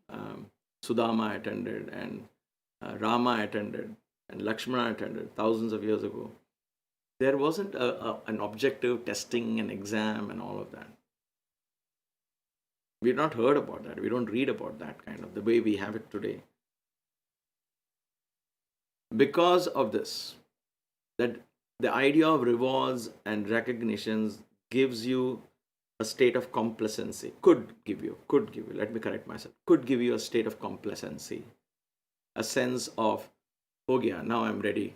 Sudama attended and Rama attended and Lakshmana attended thousands of years ago, there wasn't an objective testing and exam and all of that. We've not heard about that. We don't read about that kind of the way we have it today. Because of this, that the idea of rewards and recognitions gives you a state of complacency. Could give you, let me correct myself, could give you a state of complacency, a sense of, oh yeah, now I'm ready,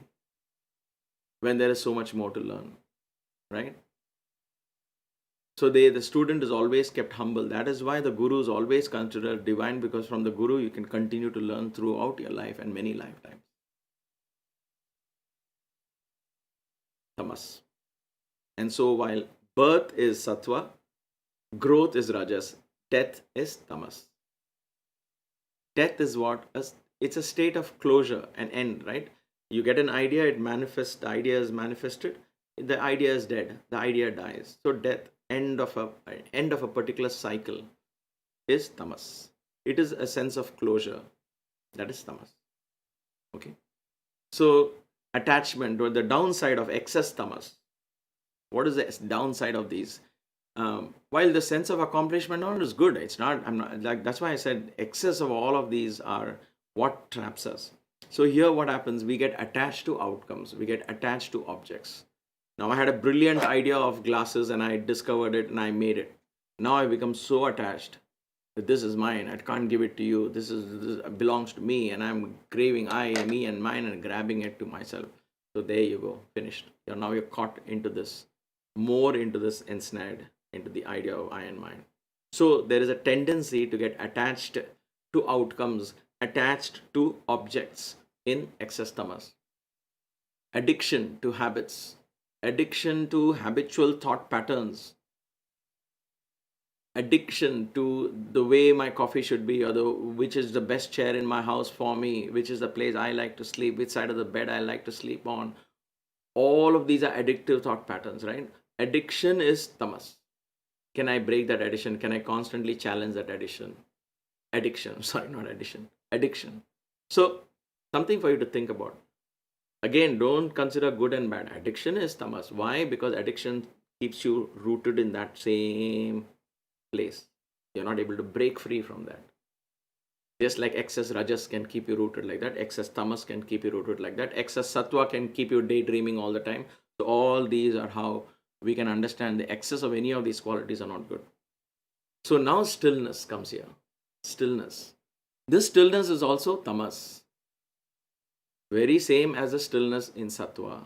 when there is so much more to learn, right? So the student is always kept humble. That is why the guru is always considered divine, because from the guru you can continue to learn throughout your life and many lifetimes. Tamas. And so while birth is sattva, growth is rajas, death is tamas. Death is what? It's a state of closure, an end, right? You get an idea, it manifests, the idea is manifested, the idea is dead, the idea dies. So death, end of a particular cycle, is tamas. It is a sense of closure. That is tamas. Okay. So attachment, or the downside of excess tamas. What is the downside of these? While the sense of accomplishment all is good, it's not. I'm not like, that's why I said excess of all of these are what traps us. So here, what happens? We get attached to outcomes. We get attached to objects. Now I had a brilliant idea of glasses, and I discovered it, and I made it. Now I become so attached that this is mine. I can't give it to you. This belongs to me, and I'm craving me and mine, and grabbing it to myself. So there you go, finished. You're caught into this, more into this, ensnared into the idea of I and mine. So there is a tendency to get attached to outcomes, attached to objects in excess tamas. Addiction to habits, addiction to habitual thought patterns, addiction to the way my coffee should be, or which is the best chair in my house for me, which is the place I like to sleep, which side of the bed I like to sleep on. All of these are addictive thought patterns, right? Addiction is tamas. Can I break that addiction? Can I constantly challenge that addiction? Sorry, not addition. Addiction. So something for you to think about. Again, don't consider good and bad. Addiction is tamas. Why? Because addiction keeps you rooted in that same place. You're not able to break free from that. Just like excess rajas can keep you rooted like that, excess tamas can keep you rooted like that, excess sattva can keep you daydreaming all the time. So all these are how we can understand the excess of any of these qualities are not good. So now stillness comes here. Stillness. This stillness is also tamas. Very same as the stillness in sattva.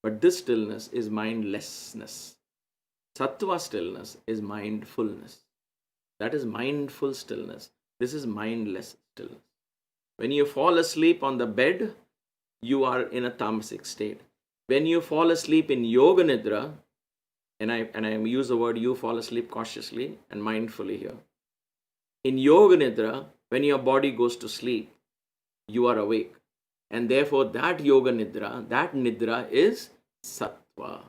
But this stillness is mindlessness. Sattva stillness is mindfulness. That is mindful stillness. This is mindless stillness. When you fall asleep on the bed, you are in a tamasic state. When you fall asleep in yoga nidra, and I use the word you fall asleep cautiously and mindfully here. In yoga nidra, when your body goes to sleep, you are awake. And therefore, that yoga nidra, that nidra is sattva.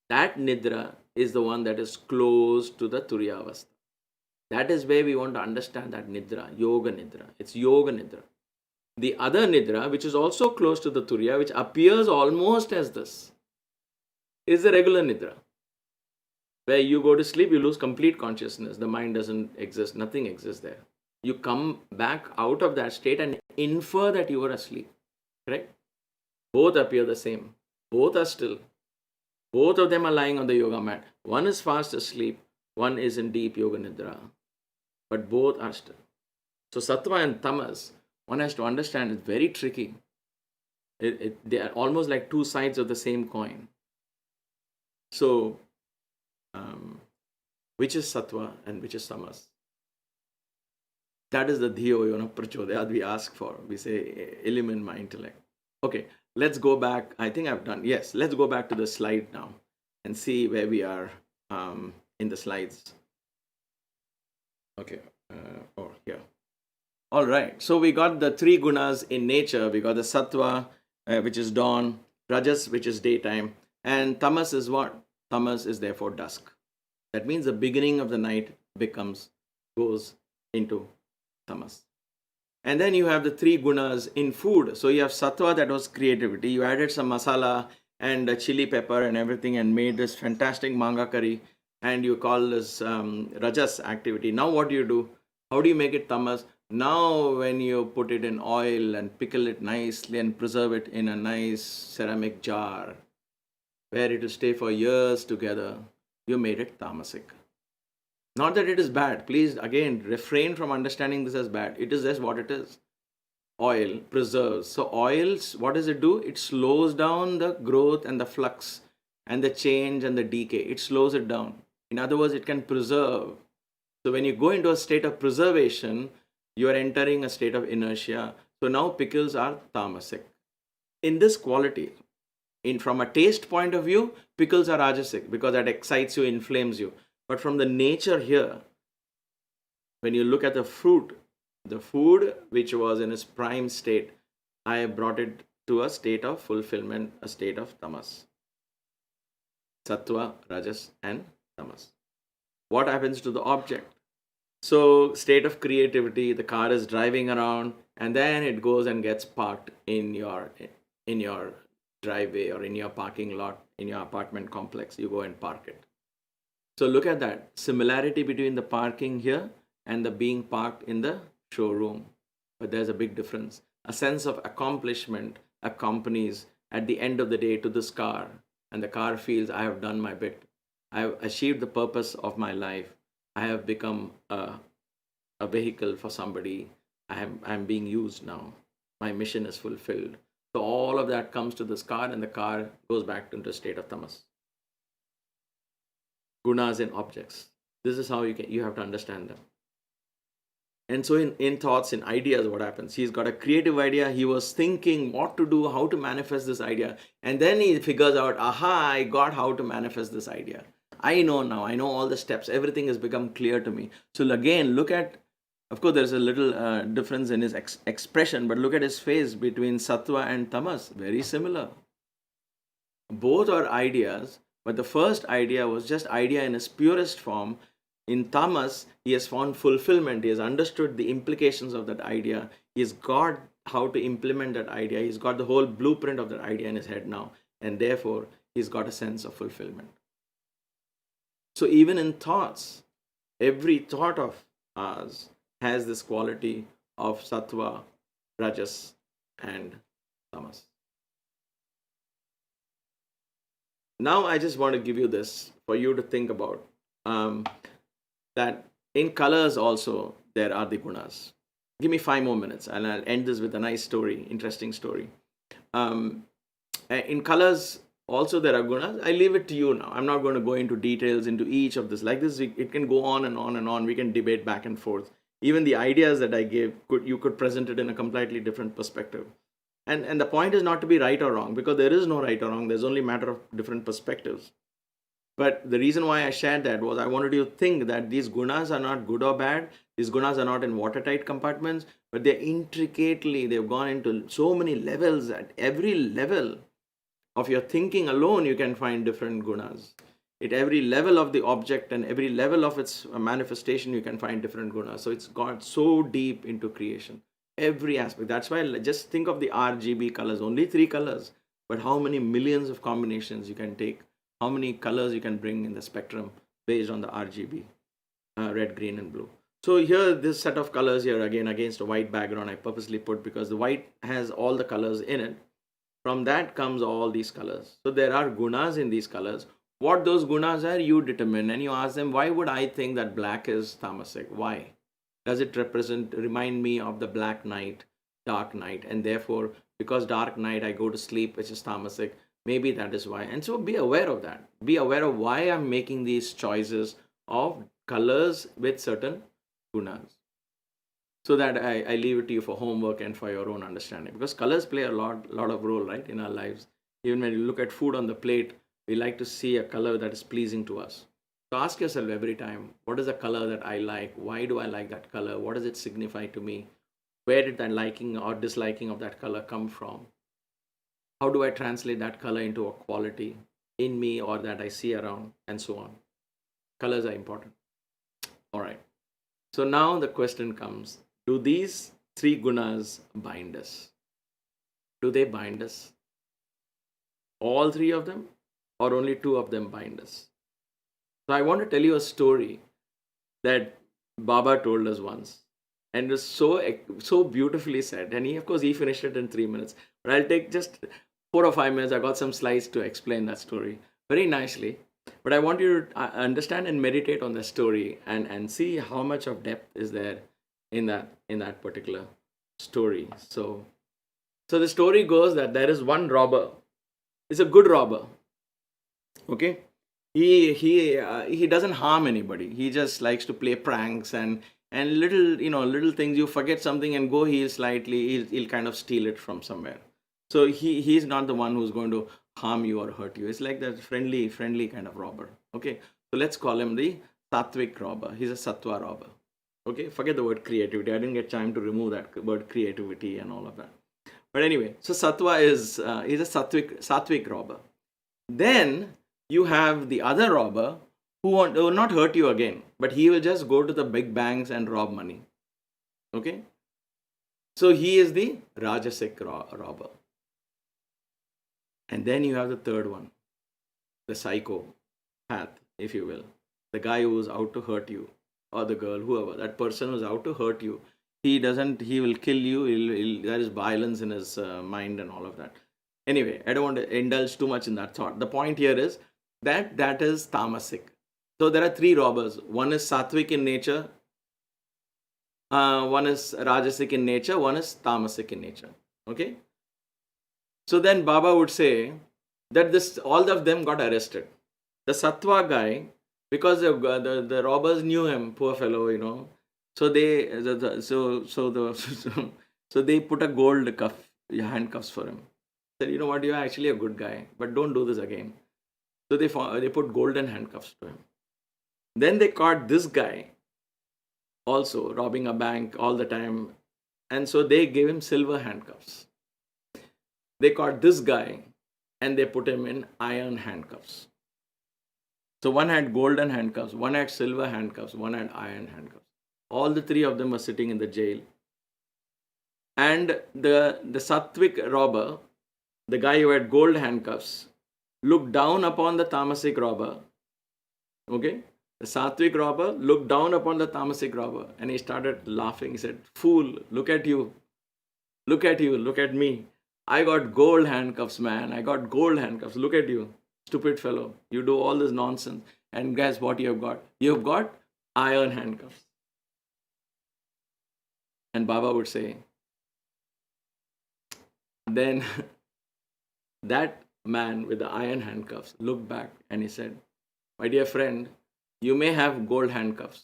That nidra is the one that is close to the turiyavastha. That is where we want to understand that nidra, yoga nidra. It's yoga nidra. The other nidra, which is also close to the turiya, which appears almost as this, is the regular nidra. Where you go to sleep, you lose complete consciousness. The mind doesn't exist. Nothing exists there. You come back out of that state and infer that you were asleep. Correct? Both appear the same. Both are still. Both of them are lying on the yoga mat. One is fast asleep. One is in deep yoga nidra. But both are still. So sattva and tamas, one has to understand, it's very tricky. They are almost like two sides of the same coin. So, which is sattva and which is tamas? That is the dhiyo, prachodayat we ask for. We say, illuminate my intellect. Okay, let's go back. I think I've done. Yes, let's go back to the slide now and see where we are in the slides. Okay, here. All right, so we got the three gunas in nature. We got the sattva, which is dawn, rajas, which is daytime, and tamas is what? Tamas is therefore dusk. That means the beginning of the night goes into tamas. And then you have the three gunas in food. So you have sattva, that was creativity. You added some masala and chili pepper and everything and made this fantastic manga curry. And you call this rajas activity. Now what do you do? How do you make it tamas? Now when you put it in oil and pickle it nicely and preserve it in a nice ceramic jar where it will stay for years together, you made it tamasic. Not that it is bad. Please, again, refrain from understanding this as bad. It is just what it is. Oil preserves. So oils, what does it do? It slows down the growth and the flux and the change and the decay. It slows it down. In other words, it can preserve. So when you go into a state of preservation, you are entering a state of inertia. So now pickles are tamasic. In this quality, from a taste point of view, pickles are rajasic because that excites you, inflames you. But from the nature here, when you look at the fruit, the food which was in its prime state, I brought it to a state of fulfillment, a state of tamas. Sattva, rajas, and tamas. What happens to the object? So state of creativity, the car is driving around, and then it goes and gets parked in your driveway or in your parking lot in your apartment complex. You go and park it. So look at that similarity between the parking here and the being parked in the showroom. But there's a big difference. A sense of accomplishment accompanies at the end of the day to this car, and the car feels I have done my bit. I have achieved the purpose of my life. I have become a vehicle for somebody. I'm being used now. My mission is fulfilled. So all of that comes to this car, and the car goes back into a state of tamas. Gunas and objects. This is how you have to understand them. And so in thoughts, in ideas, what happens? He's got a creative idea. He was thinking what to do, how to manifest this idea. And then he figures out, aha, I got how to manifest this idea. I know now. I know all the steps. Everything has become clear to me. So again, look at, of course, there's a little difference in his expression, but look at his face between sattva and tamas. Very similar. Both are ideas, but the first idea was just idea in its purest form. In tamas, he has found fulfillment. He has understood the implications of that idea. He's got how to implement that idea. He's got the whole blueprint of that idea in his head now. And therefore, he's got a sense of fulfillment. So even in thoughts, every thought of ours has this quality of sattva, rajas, and tamas. Now I just want to give you this for you to think about. That in colors also there are the gunas. Give me 5 more minutes and I'll end this with a nice story, interesting story. In colors also there are gunas. I leave it to you now. I'm not going to go into details into each of this. Like this, it can go on and on and on. We can debate back and forth. Even the ideas that I gave, you could present it in a completely different perspective. And the point is not to be right or wrong, because there is no right or wrong. There's only a matter of different perspectives. But the reason why I shared that was I wanted you to think that these gunas are not good or bad. These gunas are not in watertight compartments, but they're intricately, they've gone into so many levels. At every level of your thinking alone, you can find different gunas. At every level of the object and every level of its manifestation, you can find different gunas. So it's gone so deep into creation. Every aspect. That's why just think of the RGB colors, only 3 colors, but how many millions of combinations you can take, how many colors you can bring in the spectrum based on the RGB, red, green, and blue. So here, this set of colors here, again, against a white background, I purposely put because the white has all the colors in it. From that comes all these colors. So there are gunas in these colors. What those gunas are, you determine, and you ask them, why would I think that black is tamasic? Why? Does it remind me of the black night, dark night? And therefore, because dark night, I go to sleep, which is tamasic. Maybe that is why. And so be aware of that. Be aware of why I'm making these choices of colors with certain gunas. So that I leave it to you for homework and for your own understanding. Because colors play a lot of role, right, in our lives. Even when you look at food on the plate, we like to see a color that is pleasing to us. So ask yourself every time, what is the color that I like? Why do I like that color? What does it signify to me? Where did that liking or disliking of that color come from? How do I translate that color into a quality in me or that I see around, and so on? Colors are important. All right. So now the question comes, do these 3 gunas bind us? Do they bind us? All 3 of them? Or only 2 of them bind us? So I want to tell you a story that Baba told us once, and it was so beautifully said. And he, of course, he finished it in 3 minutes. But I'll take just 4 or 5 minutes. I got some slides to explain that story very nicely. But I want you to understand and meditate on the story and see how much of depth is there in that particular story. So the story goes that there is one robber. He's a good robber. Okay. He doesn't harm anybody. He just likes to play pranks and little things. You forget something and he'll kind of steal it from somewhere. So he's not the one who's going to harm you or hurt you. It's like that friendly kind of robber. Okay, so let's call him the sattvic robber. He's a sattva robber. Okay, forget the word creativity. I didn't get time to remove that word creativity and all of that. But anyway, so sattva is a sattvic robber. Then you have the other robber who will not hurt you again, but he will just go to the big banks and rob money. Okay? So he is the Rajasic robber. And then you have the third one, the psychopath, if you will. The guy who is out to hurt you, or the girl, whoever, that person who's out to hurt you. He will kill you. There is violence in his mind and all of that. Anyway, I don't want to indulge too much in that thought. The point here is that is tamasic. So there are three robbers. One is sattvic in nature, one is rajasic in nature, one is tamasic in nature. Okay? So then Baba would say that all of them got arrested. The sattva guy, because the robbers knew him, poor fellow, So they so they put a gold handcuffs for him. Said, you know what, you're actually a good guy, but don't do this again. So they put golden handcuffs to him. Then they caught this guy also robbing a bank all the time, and so they gave him silver handcuffs. They caught this guy and they put him in iron handcuffs. So one had golden handcuffs, one had silver handcuffs, one had iron handcuffs. All the three of them were sitting in the jail. And the sattvic robber, the guy who had gold handcuffs, looked down upon the tamasic robber. Okay? The sattvic robber looked down upon the tamasic robber and he started laughing. He said, "Fool, look at you. Look at you. Look at me. I got gold handcuffs, man. I got gold handcuffs. Look at you. Stupid fellow. You do all this nonsense. And guess what you have got? You have got iron handcuffs." And Baba would say, then that man with the iron handcuffs looked back and he said, "My dear friend, you may have gold handcuffs,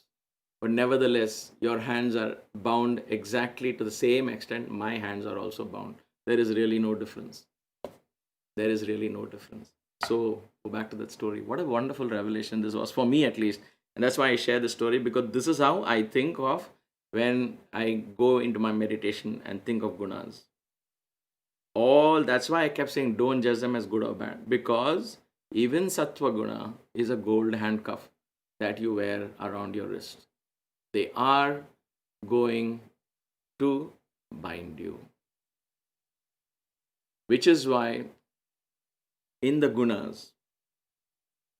but nevertheless, your hands are bound exactly to the same extent my hands are also bound. There is really no difference. There is really no difference." So, go back to that story. What a wonderful revelation this was, for me at least. And that's why I share this story, because this is how I think of when I go into my meditation and think of gunas. That's why I kept saying don't judge them as good or bad, because even sattva guna is a gold handcuff that you wear around your wrist. They are going to bind you. Which is why in the gunas,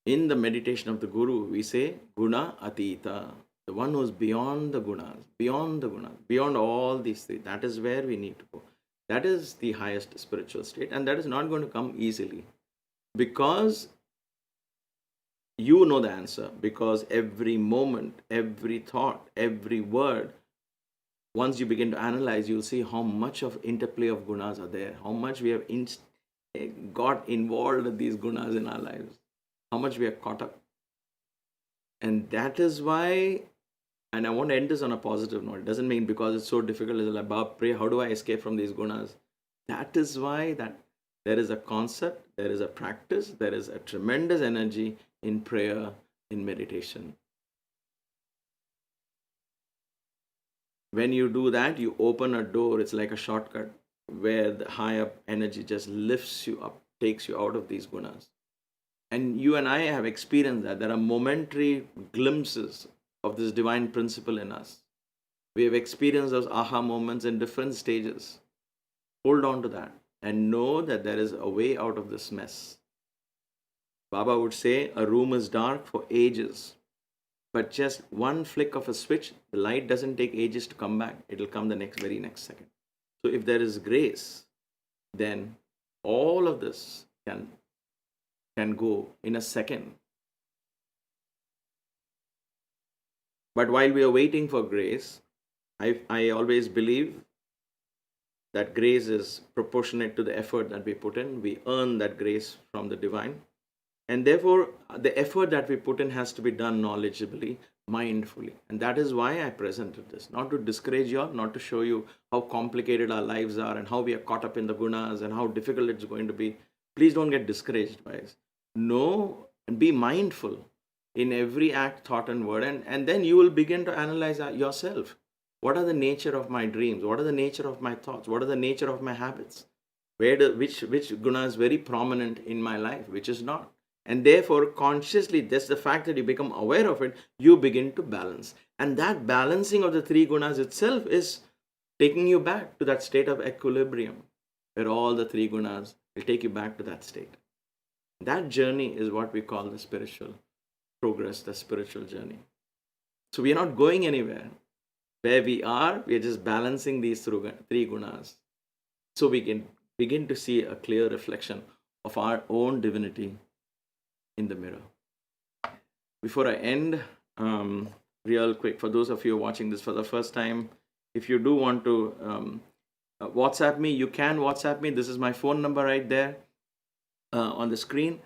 in the meditation of the Guru, we say guna atita, the one who is beyond the gunas, beyond all these things. That is where we need to go. That is the highest spiritual state, and that is not going to come easily, because you know the answer, because every moment, every thought, every word, once you begin to analyze, you'll see how much of interplay of gunas are there, how much we have got involved with these gunas in our lives, how much we are caught up. And that is why, and I want to end this on a positive note. It doesn't mean because it's so difficult, it's like, Bob, pray, how do I escape from these gunas? That is why that there is a concept, there is a practice, there is a tremendous energy in prayer, in meditation. When you do that, you open a door, it's like a shortcut where the higher energy just lifts you up, takes you out of these gunas. And you and I have experienced that. There are momentary glimpses of this divine principle in us. We have experienced those aha moments in different stages. Hold on to that and know that there is a way out of this mess. Baba would say a room is dark for ages, but just one flick of a switch, the light doesn't take ages to come back. It will come the very next second. So if there is grace, then all of this can go in a second. But while we are waiting for grace, I always believe that grace is proportionate to the effort that we put in. We earn that grace from the divine. And therefore, the effort that we put in has to be done knowledgeably, mindfully. And that is why I presented this. Not to discourage you all, not to show you how complicated our lives are and how we are caught up in the gunas and how difficult it's going to be. Please don't get discouraged by it. Know and be mindful in every act, thought, and word. And then you will begin to analyze yourself. What are the nature of my dreams? What are the nature of my thoughts? What are the nature of my habits? Which guna is very prominent in my life, which is not? And therefore, consciously, just the fact that you become aware of it, you begin to balance. And that balancing of the three gunas itself is taking you back to that state of equilibrium, where all the three gunas will take you back to that state. That journey is what we call the spiritual progress, the spiritual journey. So we are not going anywhere. Where we are just balancing these three gunas so we can begin to see a clear reflection of our own divinity in the mirror. Before I end, real quick, for those of you watching this for the first time, if you do want to WhatsApp me, you can WhatsApp me. This is my phone number right there on the screen.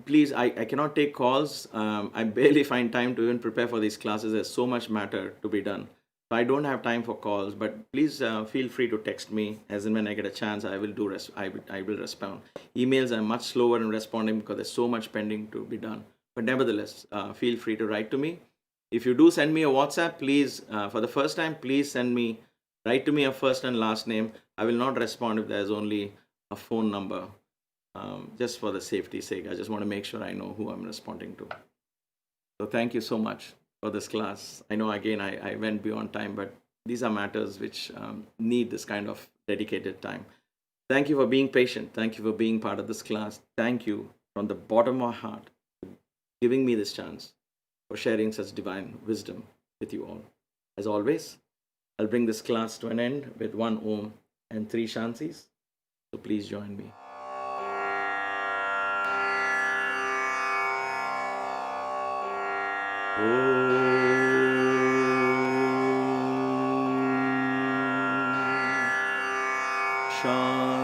Please, I cannot take calls. I barely find time to even prepare for these classes. There's so much matter to be done. So I don't have time for calls, but please feel free to text me as and when I get a chance. I will I will respond. Emails are much slower in responding because there's so much pending to be done. But nevertheless, feel free to write to me. If you do send me a WhatsApp, please, for the first time, please write to me a first and last name. I will not respond if there's only a phone number. Just for the safety sake, I just want to make sure I know who I'm responding to. So thank you so much for this class. I know again I went beyond time, but these are matters which need this kind of dedicated time. Thank you for being patient. Thank you for being part of this class. Thank you from the bottom of my heart for giving me this chance, for sharing such divine wisdom with you all. As always, I'll bring this class to an end with one Om and three Shantis. So please join me. Shanti.